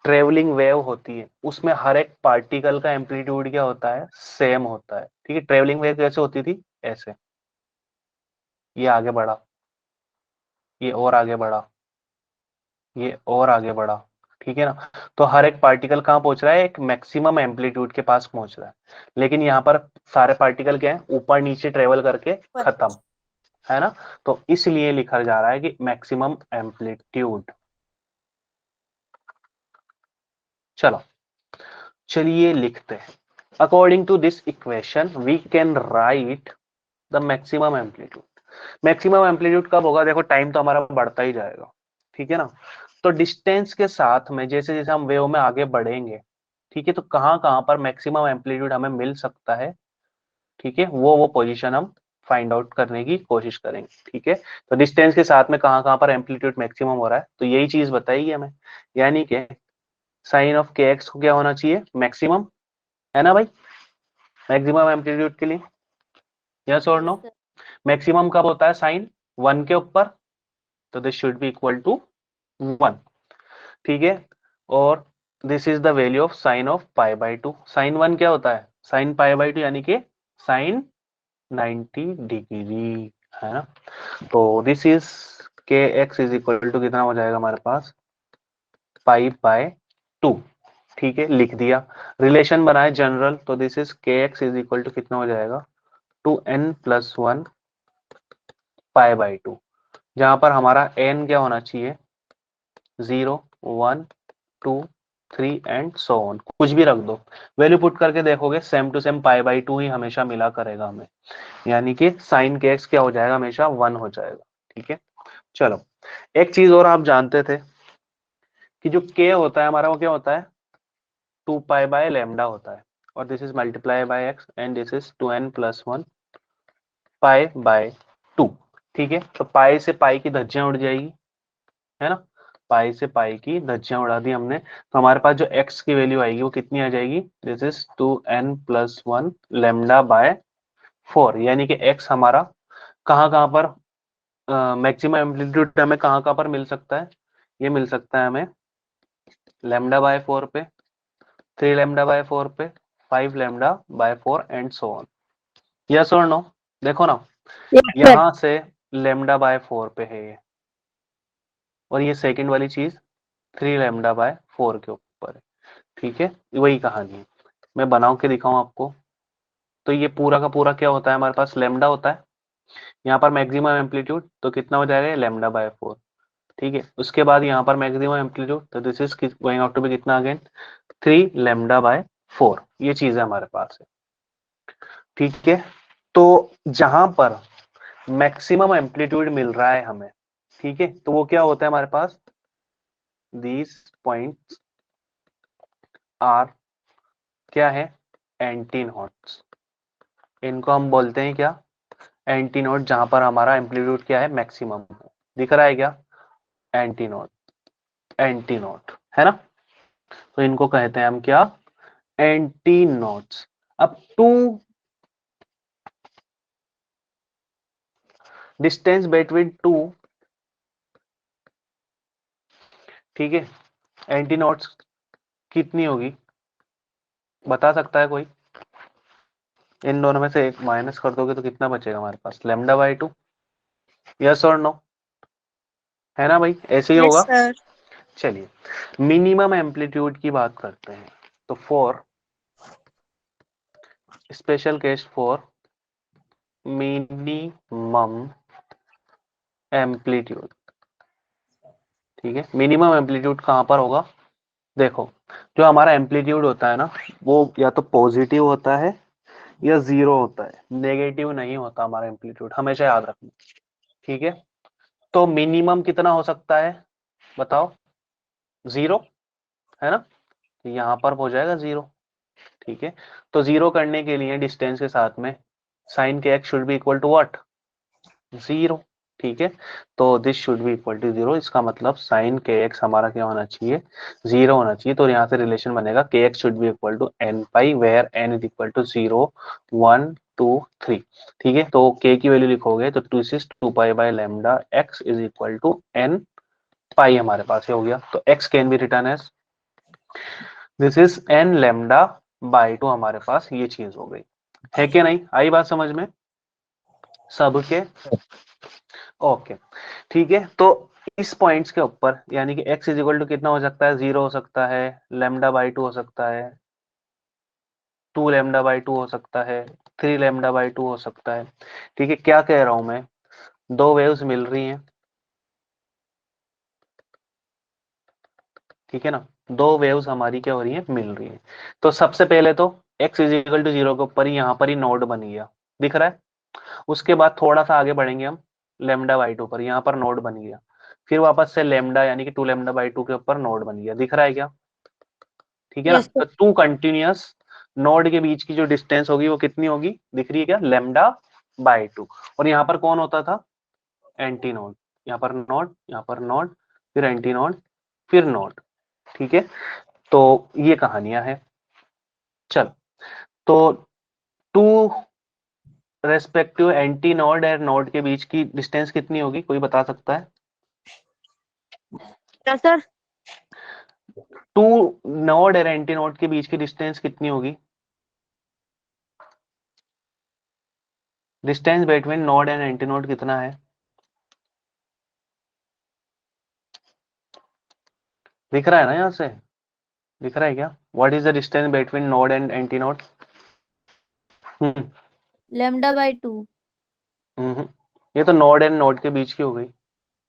ट्रेवलिंग वेव होती है उसमें हर एक पार्टिकल का एम्पलीट्यूड क्या होता है, सेम होता है। ठीक है, ट्रेवलिंग वेव कैसे होती थी, ऐसे, ये आगे बढ़ा, ये और आगे बढ़ा, ये और आगे बढ़ा। ठीक है ना, तो हर एक पार्टिकल कहाँ पहुंच रहा है, एक मैक्सिमम एम्पलीट्यूड के पास पहुंच रहा है। लेकिन यहाँ पर सारे पार्टिकल क्या है, ऊपर नीचे ट्रेवल करके खत्म, है ना। तो इसलिए लिखा जा रहा है कि मैक्सिमम एम्पलीट्यूड। चलो, चलिए लिखते हैं, according to this equation we can write the maximum amplitude. Maximum amplitude कब होगा, देखो टाइम तो हमारा बढ़ता ही जाएगा, ठीक है ना। तो डिस्टेंस के साथ में जैसे जैसे हम वेव में आगे बढ़ेंगे, ठीक है, तो कहाँ कहाँ पर मैक्सिमम एम्पलीट्यूड हमें मिल सकता है, ठीक है, वो पोजीशन हम फाइंड आउट करने की कोशिश करेंगे, ठीक है। तो डिस्टेंस के साथ में कहाँ कहाँ पर एम्पलीट्यूड मैक्सिमम हो रहा है, तो यही चीज बताइए हमें, यानी कि साइन ऑफ के एक्स को क्या होना चाहिए, मैक्सिमम, है ना भाई, मैक्सिमम एम्पलीट्यूड के लिए, यस और नो। मैक्सिमम कब होता है, साइन 1 के ऊपर, तो this should be equal to 1, ठीक है। और this is the value of sine of pi by two, sine 1 क्या होता है, साइन पाई बाई टू यानी कि साइन 90 डिग्री, है ना। तो दिस इज के एक्स इज इक्वल टू कितना हो जाएगा हमारे पास, पाई बाय 2, ठीक है, लिख दिया। रिलेशन बनाए जनरल, तो दिस इज के एक्स इज इक्वल टू कितना हो जाएगा, 2n+1 पाई बाई 2, जहां पर हमारा n क्या होना चाहिए, 0 1 2 3 एंड सो ऑन, कुछ भी रख दो, वैल्यू पुट करके देखोगे same to same pi by 2 ही हमेशा मिला करेगा हमें, यानी कि साइन के एक्स क्या हो जाएगा, हमेशा 1 हो जाएगा, ठीक है। चलो, एक चीज और आप जानते थे कि जो k होता है हमारा वो क्या होता है, 2 पाई बाय लैम्डा होता है, और this is multiply by x and this is 2n+1 pi by 2, ठीक है। तो पाई से पाई की धज्जियां उड़ जाएगी, है ना, पाई से पाई की धज्जियां उड़ा दी हमने, तो हमारे पास जो x की वैल्यू आएगी वो कितनी आ जाएगी, this is 2n+1 lambda by 4, यानी कि x हमारा कहाँ कहाँ पर मैक्सिमम एम्पलीट्यूड हमें कहाँ कहाँ पर मिल सकता है, ये मिल सकता है हमें लैम्डा बाय 4 पे, 3 लैम्डा बाय 4 पे, 5 lambda by 4 and so on, yes और नो। देखो ना, यस सर। यहां से लैम्डा बाय 4 पे है ये, और ये सेकंड वाली चीज 3 लैम्डा बाय 4 के ऊपर है, ठीक है, वही कहानी है। मैं बनाऊ के दिखाऊं आपको, तो ये पूरा का पूरा क्या होता है, हमारे पास लैम्डा होता है, यहाँ पर मैक्सिमम एम्पलीट्यूड तो कितना हो जाएगा, लैम्डा बाय 4, ठीक है। उसके बाद यहाँ पर मैक्सिमम एम्पलीट्यूड, तो this is going out to be कितना अगेन, 3 लैम्डा बाय 4, ये चीज है हमारे पास है, ठीक है। तो जहां पर मैक्सिमम एम्पलीट्यूड मिल रहा है हमें, ठीक है, तो वो क्या होता है हमारे पास, दीज पॉइंट्स आर क्या है, एंटी नोड्स, इनको हम बोलते हैं क्या, एंटी नोड, जहां पर हमारा एम्पलीट्यूड क्या है, मैक्सिमम है, दिख रहा है क्या, एंटी नोड, एंटी नोड, है ना। तो इनको कहते हैं हम क्या, एंटी नोड्स। अब टू डिस्टेंस बिटवीन टू, ठीक है, एंटी नोड्स कितनी होगी, बता सकता है कोई, इन दोनों में से एक माइनस कर दोगे तो कितना बचेगा हमारे पास, लैम्डा बाय 2, यस और नो, है ना भाई, ऐसे ही यस होगा। सर। चलिए, मिनिमम एम्पलीट्यूड की बात करते हैं, तो for special case for minimum amplitude, ठीक है, मिनिमम एम्पलीट्यूड कहां पर होगा, देखो, जो हमारा एम्पलीट्यूड होता है ना, वो या तो पॉजिटिव होता है या जीरो होता है, नेगेटिव नहीं होता हमारा एम्पलीट्यूड, हमेशा याद रखना, ठीक है। तो मिनिमम कितना हो सकता है, बताओ, जीरो, है ना, तो यहाँ पर हो जाएगा जीरो, ठीक है। तो जीरो करने के लिए डिस्टेंस के साथ में साइन के x should be equal to what, zero, ठीक है। तो this should be equal to zero, इसका मतलब साइन के एक्स हमारा क्या होना चाहिए, जीरो होना चाहिए। तो यहाँ से रिलेशन बनेगा k x should be equal to N pi, where n is equal to 0 1 2 3, ठीक है। तो के की वैल्यू लिखोगे तो 2 pi by lambda X is equal to N pi, हमारे पास ये हो गया। तो X can be written as this is N lambda by 2, हमारे पास ये चीज हो गई, है कि नहीं, आई बात समझ में सबके, ओके, ठीक है। तो इस पॉइंट्स के ऊपर यानी कि x इज इक्वल टू कितना हो सकता है, जीरो हो सकता है, लैम्डा बाई 2 हो सकता है, 2 लैम्डा बाई 2 हो सकता है, 3 लैम्डा बाई 2 हो सकता है, ठीक है। क्या कह रहा हूं मैं, दो वेव्स मिल रही हैं, ठीक है ना, दो वेव्स हमारी क्या हो रही हैं, मिल रही हैं। तो सबसे पहले तो x is equal to zero के ऊपर ही यहाँ पर ही नोड बन गया, दिख रहा है। उसके बाद थोड़ा सा आगे बढ़ेंगे हम, लेमडा बाई टू पर, यहाँ पर नोड बन गया, फिर वापस से लेमडा यानी कि 2 लेमडा बाई टू के ऊपर नोड बन गया, दिख रहा है क्या? ठीक है ना? यस तो टू कंटिन्यूअस नोड के बीच की जो डिस्टेंस होगी वो कितनी होगी, दिख रही है क्या? Lambda by two. और यहाँ पर कौन होता था? Anti node. यहाँ पर नोड, यहाँ पर नोड, फिर एंटी नोड, फिर नोड। ठीक है, तो ये कहानियां हैं। चल, तो टू रेस्पेक्टिव एंटी नोड और नोड के बीच की डिस्टेंस कितनी होगी, कोई बता सकता है? क्या सर? टू नोड और एंटी नोड के बीच की डिस्टेंस कितनी होगी? Distance between node and anti node कितना है? दिख रहा है ना यहाँ से? दिख रहा है क्या? What is the distance between node and anti node? Lambda by two. ये तो नोड एंड नोड के बीच की हो गई,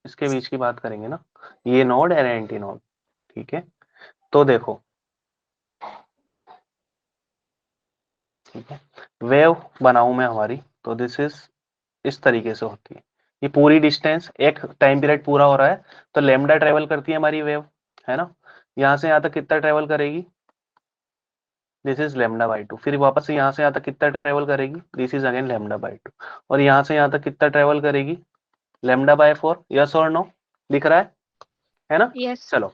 इसके बीच की बात करेंगे ना, ये नोड एंड एंटी नोड। ठीक है, तो देखो, ठीक है, वेव बनाऊं मैं हमारी, तो दिस इज इस तरीके से होती है। ये पूरी डिस्टेंस, एक टाइम पीरियड पूरा हो रहा है, तो लेमडा ट्रेवल करती है हमारी वेव, है ना? यहाँ से यहाँ तक कितना ट्रेवल करेगी? This is lambda by two. फिर वापस से यहाँ से यहाँ तक कितना ट्रेवल करेगी? This is again lambda by two. और यहाँ से यहाँ तक कितना ट्रेवल करेगी? Lambda by 4। यस और नो? दिख रहा है ना? यस। चलो,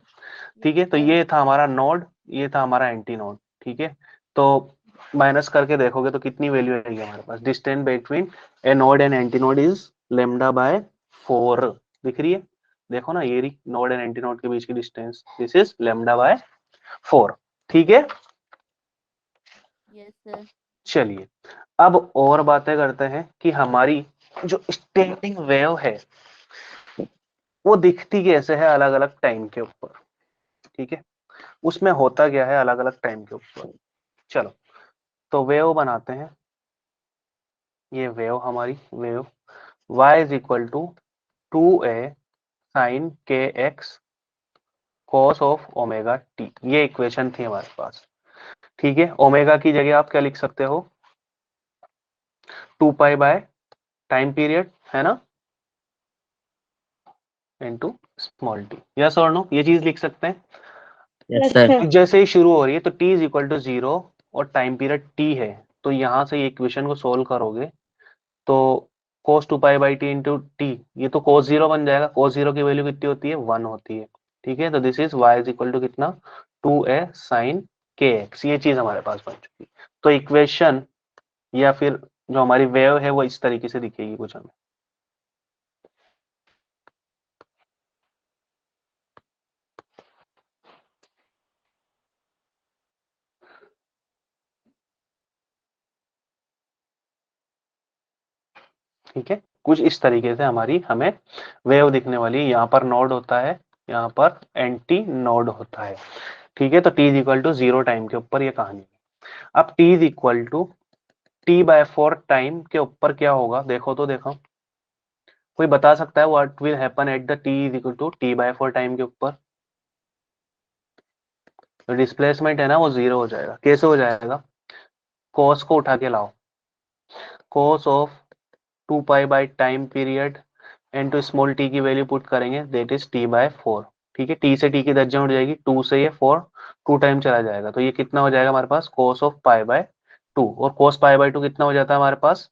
ठीक है, तो ये था हमारा नोड, ये था हमारा एंटी नोड। ठीक है, तो माइनस करके देखोगे तो कितनी वैल्यू आएगी हमारे पास? Distance between A node and antinode is lambda by 4। दिख रही है? देखो ना, ये रही नोड एंड एंटी नोड के बीच की distance, this is lambda by 4। ठीक है, यस सर। चलिए अब और बातें करते हैं कि हमारी जो स्टैंडिंग वेव है वो दिखती कैसे है अलग अलग टाइम के ऊपर। ठीक है, उसमें होता क्या है अलग अलग टाइम के ऊपर। चलो, तो वेव बनाते हैं। ये वेव हमारी wave y is equal to 2a sine के x cos of omega T, ये इक्वेशन थी हमारे पास। ठीक है, ओमेगा की जगह आप क्या लिख सकते हो? 2 पाई बाय टाइम पीरियड, है ना, इनटू स्मॉल टी। यस और नो? ये चीज लिख सकते हैं। Yes sir. जैसे ही शुरू हो रही है तो t इज इक्वल टू 0 और टाइम पीरियड t है, तो यहां से ये इक्वेशन को सोल्व करोगे तो cos 2 pi by T into T, ये तो cos 0 बन जाएगा। cos 0 की वैल्यू कितनी होती है? 1 होती है। ठीक है, तो this is y is equal to कितना? 2a साइन के एक्स। ये चीज हमारे पास बन चुकी। तो इक्वेशन या फिर जो हमारी वेव है वो इस तरीके से दिखेगी कुछ हमें। ठीक है, कुछ इस तरीके से हमारी हमें वेव दिखने वाली है। यहाँ पर नोड होता है, यहाँ पर एंटी नोड होता है। ठीक है, तो t is equal to 0 time के ऊपर ये कहानी है। अब t is equal to t by 4 time के ऊपर क्या होगा? देखो तो देखो, कोई बता सकता है what will happen at the t is equal to t by 4 time के ऊपर? तो डिस्प्लेसमेंट है ना वो 0 हो जाएगा। कैसे हो जाएगा? cos को उठा के लाओ, cos of 2 pi by time period into small t की वैल्यू पुट करेंगे, दैट इज t बाय 4। ठीक है, t से t की दर्जन उठ जाएगी, 2 से ये 4 2 टाइम चला जाएगा, तो ये कितना हो जाएगा हमारे पास? cos of pi by 2। और cos पाई बाय 2 कितना हो जाता है हमारे पास?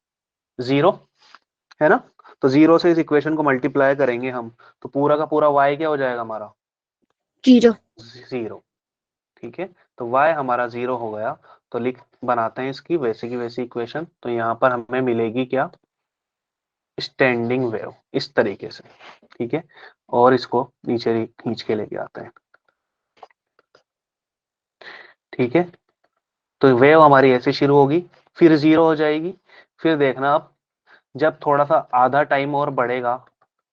0, है ना? तो 0 से इस इक्वेशन को मल्टीप्लाई करेंगे हम, तो पूरा का पूरा y क्या हो जाएगा हमारा? 0। 0। ठीक है, तो y हमारा 0 हो गया। तो लिख बनाते हैं इसकी वैसे की वैसी इक्वेशन। तो यहाँ पर हमें मिलेगी क्या? स्टैंडिंग वेव, इस तरीके से। ठीक है, और इसको नीचे खींच के लेके आते हैं। ठीक है, तो वेव हमारी ऐसे शुरू होगी, फिर 0 हो जाएगी। फिर देखना आप, जब थोड़ा सा आधा टाइम और बढ़ेगा,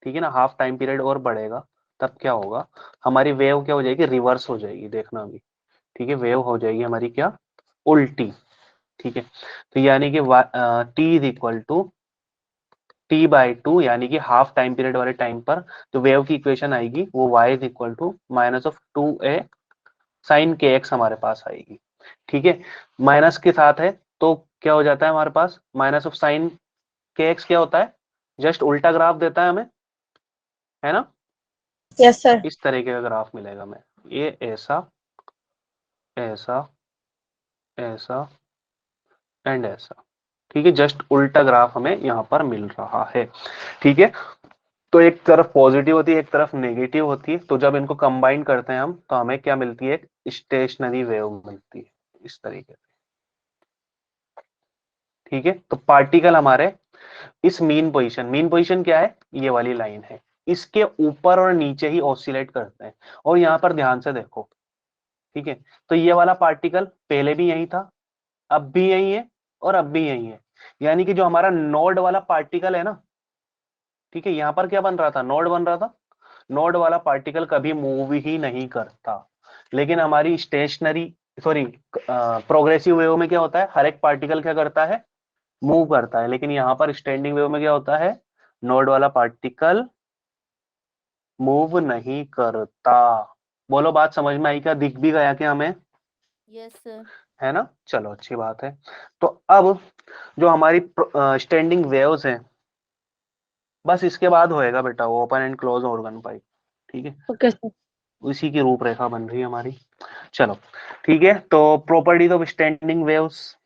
ठीक है ना, हाफ टाइम पीरियड और बढ़ेगा, तब क्या होगा? हमारी वेव क्या हो जाएगी? रिवर्स हो जाएगी। देखना अभी, ठीक है, वेव हो जाएगी हमारी क्या? उल्टी। ठीक है, तो यानी कि t is equal to t by 2, यानी कि हाफ टाइम पीरियड वाले टाइम पर जो वेव की इक्वेशन आएगी वो y is equal to minus of 2a sine के एक्स हमारे पास आएगी। ठीक है, माइनस के साथ है तो क्या हो जाता है हमारे पास? माइनस ऑफ साइन के एक्स क्या होता है? जस्ट उल्टा ग्राफ देता है हमें, है ना। Yes sir. इस तरीके का ग्राफ मिलेगा हमें, ये ऐसा ऐसा ऐसा एंड ऐसा, ठीक है। जस्ट उल्टा ग्राफ हमें यहाँ पर मिल रहा है, ठीक है। तो एक तरफ पॉजिटिव होती है, एक तरफ नेगेटिव होती है, तो जब इनको कंबाइन करते हैं हम तो हमें क्या मिलती है, एक स्टेशनरी वेव मिलती है इस तरीके से, ठीक है। तो पार्टिकल हमारे इस मीन पोजीशन क्या है, ये वाली लाइन है, इसके ऊपर और नीचे ही ऑसिलेट करते हैं। और यहाँ पर ध्यान से देखो, ठीक है। तो ये वाला पार्टिकल पहले भी यही था, अब भी यही है और अब भी यही है, यानी कि जो हमारा नोड वाला पार्टिकल है ना, ठीक है, यहाँ पर क्या बन रहा था, नोड बन रहा था। नोड वाला पार्टिकल कभी मूव ही नहीं करता, लेकिन हमारी स्टेशनरी सॉरी प्रोग्रेसिव वेव में क्या होता है, हर एक पार्टिकल क्या करता है, मूव करता है। लेकिन यहाँ पर स्टैंडिंग वेव में क्या होता है, नोड वाला पार्टिकल मूव नहीं करता। बोलो बात समझ में आई क्या, दिख भी गया क्या हमें, यस सर। है ना। चलो अच्छी बात है। तो अब जो हमारी स्टैंडिंग वेव्स हैं, बस इसके बाद होएगा बेटा वो open and close organ pipe, ठीक है। Okay sir. उसी की रूपरेखा बन रही है हमारी। चलो ठीक है, तो प्रॉपर्टीज ऑफ स्टैंडिंग वेव्स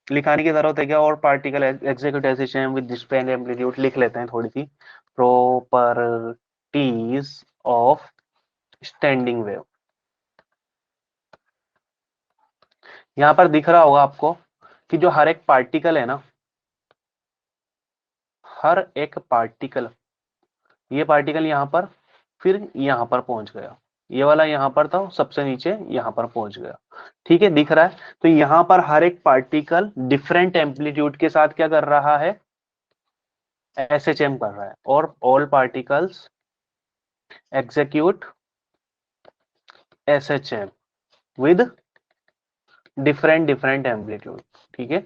लिखाने की जरूरत है क्या, और particle execute as a chain with different amplitude लिख लेते हैं थोड़ी सी। प्रॉपर्टीज ऑफ स्टैंडिंग वेव, यहां पर दिख रहा होगा आपको कि जो हर एक पार्टिकल है ना, हर एक पार्टिकल, ये पार्टिकल यहां पर, फिर यहां पर पहुंच गया, ये वाला यहां पर था, सबसे नीचे यहां पर पहुंच गया, ठीक है, दिख रहा है। तो यहां पर हर एक पार्टिकल डिफरेंट एम्पलीट्यूड के साथ क्या कर रहा है, एसएचएम कर रहा है, और all particles execute SHM with different different amplitude, ठीक है।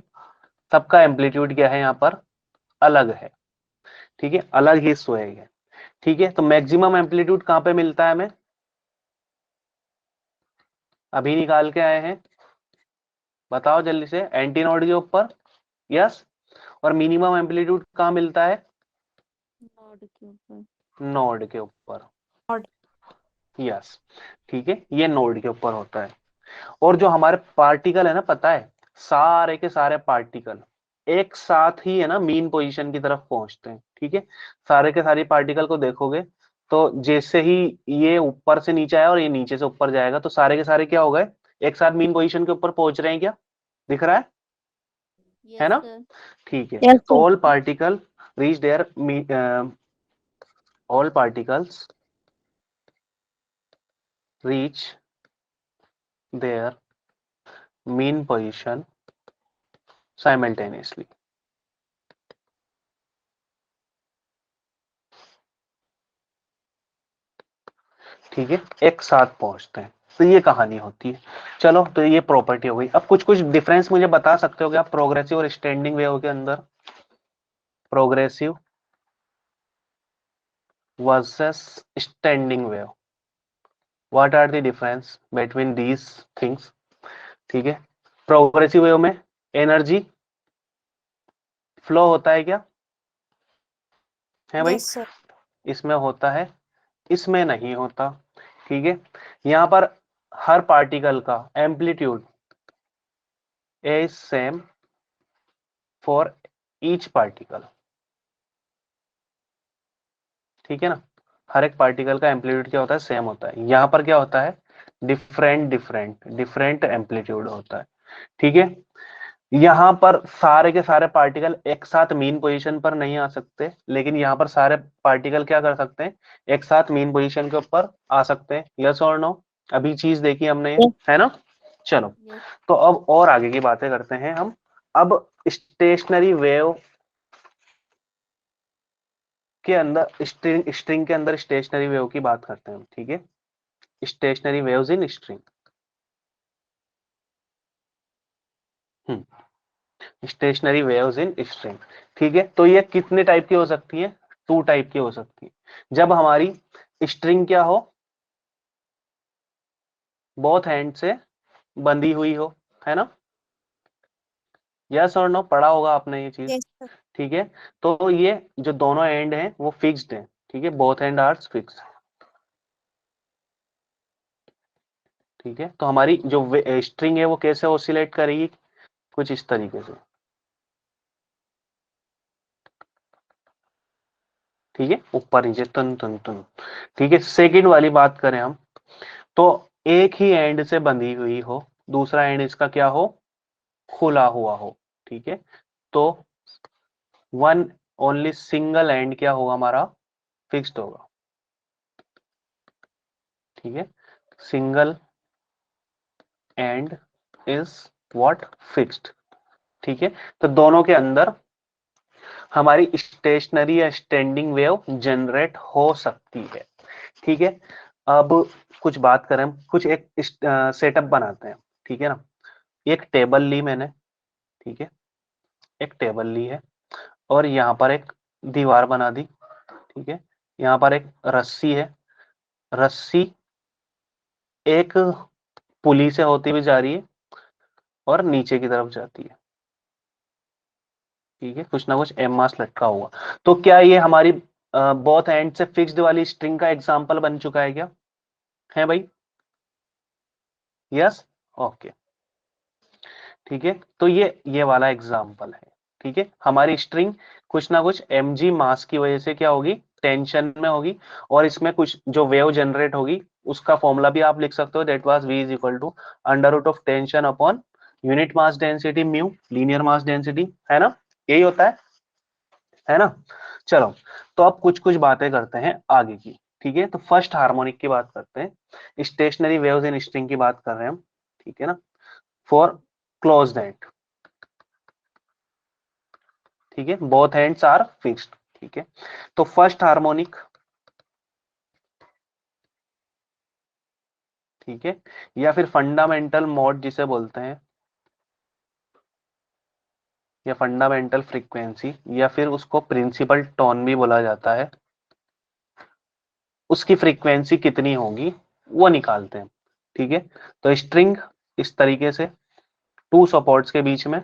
सबका एम्पलीट्यूड क्या है यहाँ पर, अलग है, ठीक है, अलग ही स्वैग है, ठीक है। तो मैक्सिमम एम्पलीट्यूड कहां पे मिलता है हमें, अभी निकाल के आए हैं, बताओ जल्दी से, एंटी नोड के ऊपर, यस। और मिनिमम एम्पलीट्यूड कहां मिलता है, नोड के ऊपर। नोड के ऊपर, नोड। यस, ठीक है, ये नोड के ऊपर होता है। और जो हमारे पार्टिकल है ना, पता है, सारे के सारे पार्टिकल एक साथ ही है ना मीन पोजीशन की तरफ पहुंचते हैं, ठीक है। सारे के सारे पार्टिकल को देखोगे तो जैसे ही ये ऊपर से नीचे आया और ये नीचे से ऊपर जाएगा, तो सारे के सारे क्या हो गए, एक साथ मीन पोजीशन के ऊपर पहुंच रहे हैं, क्या दिख रहा है यस ना, सर। ठीक है। यस तो sir. All particle reach there, all particles reach their mean position simultaneously, ठीक है, एक साथ पहुंचते हैं। तो ये कहानी होती है। चलो, तो ये प्रॉपर्टी हो गई। अब कुछ कुछ डिफरेंस मुझे बता सकते हो क्या प्रोग्रेसिव और स्टैंडिंग वेव के अंदर, progressive versus standing wave, what are the difference between these things, ठीक है। प्रोग्रेसिव वेव में एनर्जी फ्लो होता है क्या, है भाई, यस सर। इसमें होता है, इसमें नहीं होता, ठीक है। यहां पर हर पार्टिकल का amplitude is same for each particle, ठीक है ना। हर एक पार्टिकल का एम्पलीट्यूड क्या होता है, सेम होता है। यहाँ पर क्या होता है, डिफरेंट डिफरेंट डिफरेंट एम्पलीट्यूड होता है, ठीक है। यहाँ पर सारे के सारे पार्टिकल एक साथ मीन पोजीशन पर नहीं आ सकते, लेकिन यहाँ पर सारे पार्टिकल क्या कर सकते हैं, एक साथ मीन पोजीशन के ऊपर आ सकते हैं, यस और नो। अभी चीज देखी हमने ये, है ना। चलो, यस। तो अब और आगे की बातें करते हैं हम। अब स्टेशनरी वेव के अंदर, स्ट्रिंग के अंदर स्टेशनरी वेव की बात करते हैं हम, ठीक है। Stationery waves in string, stationery waves in string, ठीक है। तो ये कितने टाइप की हो सकती है, टू टाइप की हो सकती है। जब हमारी स्ट्रिंग क्या हो, बोथ हैंड से बंधी हुई हो, है ना, यस और नो, पढ़ा होगा आपने ये चीज, ठीक है, तो ये जो दोनों एंड हैं वो फिक्स्ड हैं, ठीक है, बोथ एंड आर फिक्स। ठीक है, तो हमारी जो स्ट्रिंग है वो कैसे ऑसिलेट करेगी, कुछ इस तरीके से। ठीक है, ऊपर नीचे तुन तुन तुन। ठीक है, सेकंड वाली बात करें हम, तो एक ही एंड से बंधी हुई हो, दूसरा एंड इसका क्या हो, खुला हुआ हो। ठीक है, तो वन ओनली सिंगल एंड क्या होगा हमारा, फिक्स्ड होगा। ठीक है, single and is what, fixed. ठीक है, तो दोनों के अंदर हमारी स्टेशनरी या स्टैंडिंग वेव जनरेट हो सकती है। ठीक है, अब कुछ बात करें, कुछ एक सेटअप बनाते हैं। ठीक है ना, एक टेबल ली मैंने, ठीक है, एक टेबल ली है, और यहाँ पर एक दीवार बना दी। ठीक है, यहाँ पर एक रस्सी है, रस्सी एक पुली से होती हुई जा रही है और नीचे की तरफ जाती है। ठीक है, कुछ ना कुछ एम मास लटका हुआ। तो क्या ये हमारी बोथ एंड से फिक्स्ड वाली स्ट्रिंग का एग्जांपल बन चुका है क्या, है भाई? Yes, okay. ठीक है, तो ये वाला एग्जांपल है। ठीक है, हमारी स्ट्रिंग कुछ ना कुछ mg मास की वजह से क्या होगी, टेंशन में होगी, और इसमें कुछ जो वेव जनरेट होगी उसका फॉर्मूला भी आप लिख सकते हो, that was v is equal to under root of tension upon unit mass density mu, linear mass density, है ना, यही होता है ना। चलो, तो अब कुछ कुछ बातें करते हैं आगे की। ठीक है, तो फर्स्ट हार्मोनिक की बात करते हैं, स्टेशनरी वेव्स इन स्ट्रिंग की बात कर रहे हैं हम। ठीक है ना, फॉर क्लोज्ड एंड। ठीक है, बोथ हैंड्स आर फिक्स्ड। ठीक है, तो फर्स्ट हार्मोनिक, ठीक है, या फिर फंडामेंटल मोड जिसे बोलते हैं, या फंडामेंटल फ्रीक्वेंसी, या फिर उसको प्रिंसिपल टोन भी बोला जाता है, उसकी फ्रीक्वेंसी कितनी होगी वो निकालते हैं। ठीक है, तो स्ट्रिंग इस तरीके से टू सपोर्ट्स के बीच में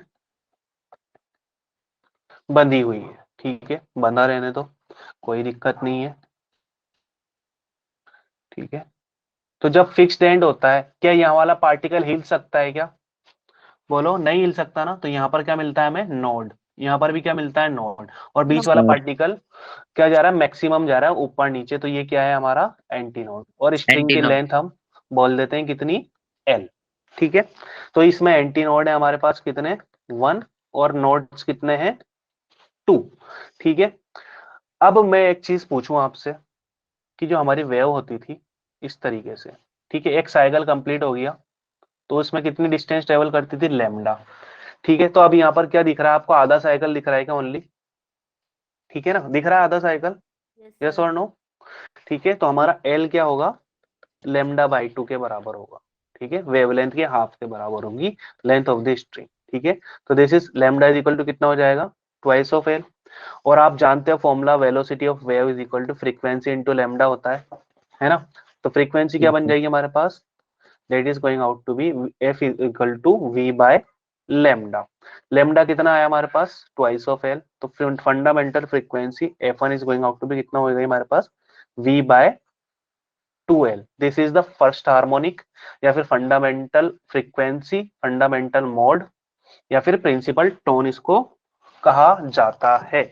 बंधी हुई है। ठीक है, बंधा रहने तो कोई दिक्कत नहीं है। ठीक है, तो जब फिक्स्ड एंड होता है, क्या यहाँ वाला पार्टिकल हिल सकता है क्या, बोलो, नहीं हिल सकता ना, तो यहाँ पर क्या मिलता है हमें, नोड। यहाँ पर भी क्या मिलता है, नोड। और बीच वाला पार्टिकल क्या जा रहा है, मैक्सिमम जा रहा है ऊपर नीचे, तो ये क्या है हमारा एंटी नोड। और स्ट्रिंग की एंटीना। लेंथ हम बोल देते हैं कितनी, एल। ठीक है, तो इसमें एंटी नोड है हमारे पास कितने, वन, और नोड्स कितने हैं, टू। ठीक है, अब मैं एक चीज पूछूं आपसे, कि जो हमारी वेव होती थी इस तरीके से, ठीक है, एक साइकिल कंप्लीट हो गया, तो उसमें कितनी डिस्टेंस ट्रेवल करती थी, लेमडा। ठीक है, तो अब यहाँ पर क्या दिख रहा है आपको, आधा साइकिल दिख रहा है क्या ओनली, ठीक है ना, दिख रहा है आधा साइकिल, यस यस सर। और नो। ठीक है, तो हमारा एल क्या होगा, लेमडा बाई टू के बराबर होगा। ठीक है, वेवलेंथ के हाफ के बराबर होगी लेंथ ऑफ द स्ट्रिंग। ठीक है, तो this is lambda is equal to कितना हो जाएगा, ट्वाइस ऑफ एल। और आप जानते हो formula velocity of wave is equal to frequency into lambda होता है ना। तो फ्रीक्वेंसी क्या बन जाएगी हमारे पास, that is going out to be F is equal to V by lambda. Lambda कितना आया हमारे पास, ट्वाइस ऑफ एल, तो fundamental frequency F one is going out to be कितना हो गई हमारे पास, V by two L. This is the first harmonic, या फिर फंडामेंटल फ्रीक्वेंसी, फंडामेंटल मोड, या फिर प्रिंसिपल टोन इसको कहा जाता है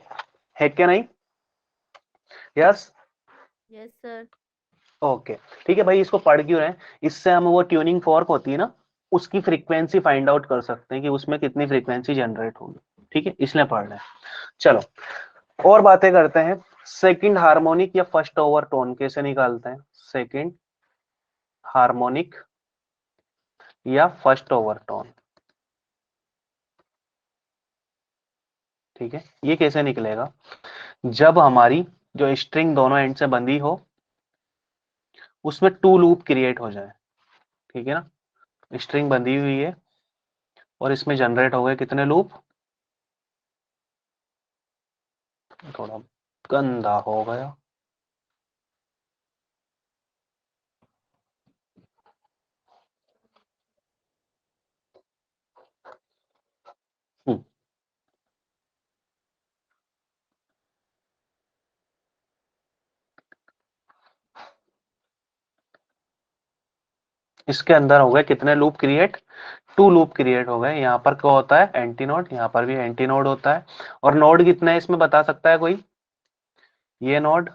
क्या नहीं, यस, यस सर। ओके। ठीक है भाई, इसको पढ़ क्यों रहे हैं, इससे हम वो ट्यूनिंग फॉर्क होती है ना, उसकी फ्रीक्वेंसी फाइंड आउट कर सकते हैं कि उसमें कितनी फ्रीक्वेंसी जनरेट होगी। ठीक है, इसलिए पढ़ रहे हैं। चलो, और बातें करते हैं, सेकंड हार्मोनिक या फर्स्ट ओवर टोन कैसे निकालते हैं, सेकंड हार्मोनिक या फर्स्ट ओवर टोन। ठीक है, ये कैसे निकलेगा, जब हमारी जो स्ट्रिंग दोनों एंड से बंधी हो, उसमें टू लूप क्रिएट हो जाए। ठीक है ना, स्ट्रिंग बंधी हुई है और इसमें जनरेट हो गए कितने लूप, थोड़ा गंदा हो गया, हम्म, इसके अंदर हो गए कितने लूप क्रिएट, 2 लूप क्रिएट हो गए। यहाँ पर क्या होता है, एंटी नोड, यहाँ पर भी एंटी नोड होता है। और नोड कितने हैं इसमें बता सकता है कोई? ये नोड,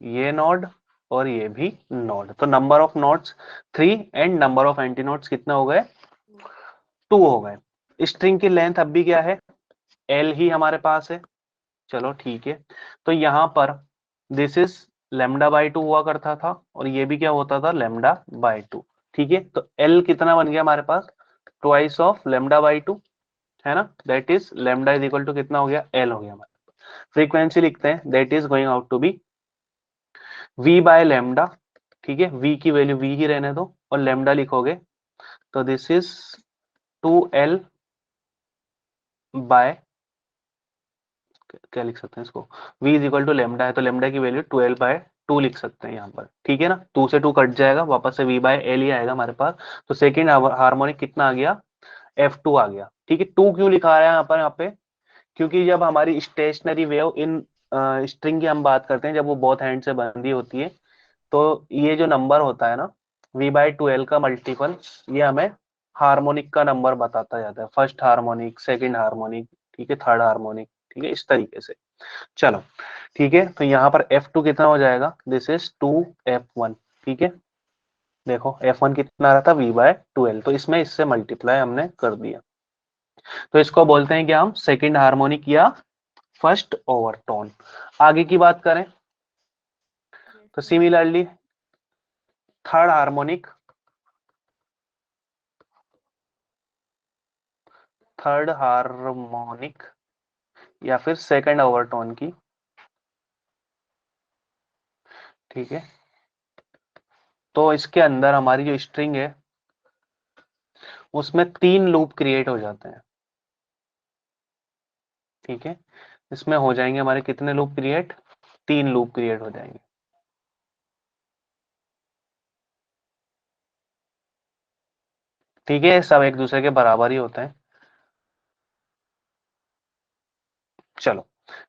ये नोड और ये भी नोड। तो number of nodes 3 and number of anti nodes कितने हो गए, 2 हो गए। स्ट्रिंग की लेंथ अब भी क्या है, L ही हमारे पास है। चलो ठीक है, तो यहाँ पर दिस इज लेमडा बाई 2 हुआ करता था और ये भी क्या होता था, लेमडा बाई 2। ठीक है, तो L कितना बन गया हमारे पास, ट्वाइस ऑफ लेमडा बाई 2, है ना। That is lambda is equal to कितना हो गया, L हो गया हमारे। फ्रीक्वेंसी लिखते हैं, that is going out to be V by lambda. ठीक है, V की वैल्यू V ही रहने दो और लेमडा लिखोगे तो दिस इज 2L बाय, क्या लिख सकते हैं इसको, V is equal to lambda है तो लेमडा की वैल्यू 12 बाय 2 लिख सकते हैं यहाँ पर। ठीक है ना, 2 से 2 कट जाएगा, वापस से V बाय L ही आएगा हमारे पास। तो सेकेंड हार्मोनिक कितना आ गया, F2 आ गया। ठीक है, 2 क्यों लिखा है यहाँ पे, क्योंकि जब हमारी स्टेशनरी वेव इन स्ट्रिंग की हम बात करते हैं, जब वो बोथ हैंड से बंधी होती है, तो ये जो नंबर होता है ना V बाई 2L का मल्टीपल, ये हमें हार्मोनिक का नंबर बताता जाता है। फर्स्ट हार्मोनिक, सेकंड हार्मोनिक, ठीक है, थर्ड हार्मोनिक, ठीक है, इस तरीके से। चलो ठीक है, तो यहाँ पर F2 कितना हो जाएगा, दिस इज 2F1। ठीक है, देखो F1 कितना आ रहा था, V बाय 2L, तो इसमें इससे मल्टीप्लाई हमने कर दिया। तो इसको बोलते हैं कि हम सेकंड हार्मोनिक या फर्स्ट ओवरटोन। आगे की बात करें तो similarly third harmonic, third harmonic या फिर सेकंड ओवरटोन की, ठीक है, तो इसके अंदर हमारी जो स्ट्रिंग है उसमें 3 लूप क्रिएट हो जाते हैं। ठीक है, इसमें हो जाएंगे हमारे कितने लूप क्रिएट, 3 लूप क्रिएट हो जाएंगे। ठीक है, सब एक दूसरे के बराबर ही होते हैं। चलो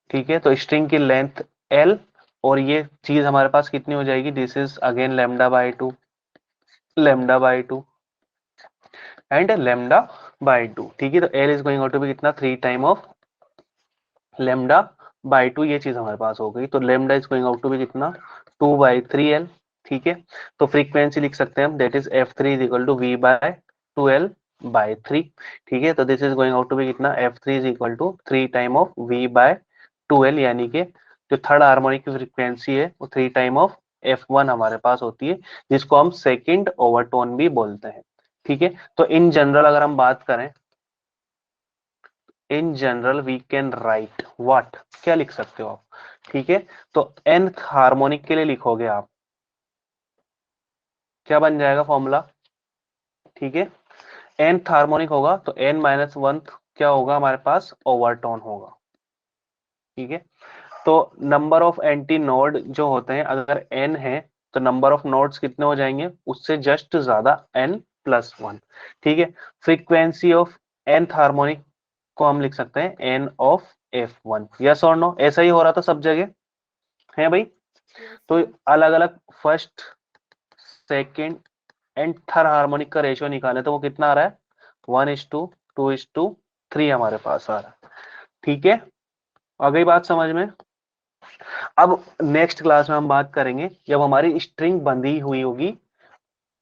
ठीक है, तो स्ट्रिंग की लेंथ L और ये चीज हमारे पास कितनी हो जाएगी, this is again lambda by 2, lambda by 2 and lambda by 2। ठीक है, तो L is going to be कितना, 3 टाइम ऑफ लेमडा बाई 2, ये चीज हमारे पास हो गई। तो lambda is going out to be कितना, 2/3L। ठीक है, तो फ्रीक्वेंसी लिख सकते हैं हम, that is F3 is equal to V by 2L/3। ठीक है, तो this is going out to be कितना, F3 is equal to 3 time of V by 2L, यानी कि जो थर्ड हार्मोनिक की फ्रीक्वेंसी है वो 3 टाइम ऑफ F1 हमारे पास होती है, जिसको हम सेकेंड ओवरटोन भी बोलते हैं। ठीक है, तो इन जनरल अगर हम बात करें, in general we can write what, क्या लिख सकते हो आप। ठीक है, तो nth हार्मोनिक के लिए लिखोगे आप, क्या बन जाएगा फॉर्मूला। ठीक है, nth हार्मोनिक होगा तो n-1 क्या होगा हमारे पास, ओवरटोन होगा। ठीक है, तो नंबर ऑफ एंटी नोड जो होते हैं, अगर n है तो नंबर ऑफ नोड्स कितने हो जाएंगे, उससे जस्ट ज्यादा n+1। ठीक है, फ्रीक्वेंसी ऑफ nth हार्मोनिक को हम लिख सकते हैं n ऑफ F1। यस और नो, ऐसा ही हो रहा था सब जगह, है भाई। Yes, तो sir. अलग अलग first, second and third harmonic का रेशियो निकाले तो वो कितना आ रहा है, 1:2:3 हमारे पास आ रहा है। ठीक है, आ गई बात समझ में। अब नेक्स्ट क्लास में हम बात करेंगे जब हमारी स्ट्रिंग बंधी हुई होगी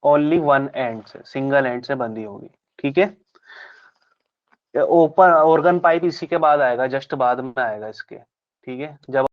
ओनली वन एंड से, सिंगल एंड से बंधी होगी। ठीक है, ओपन ऑर्गन पाइप इसी के बाद आएगा, जस्ट बाद में आएगा इसके। ठीक है, जब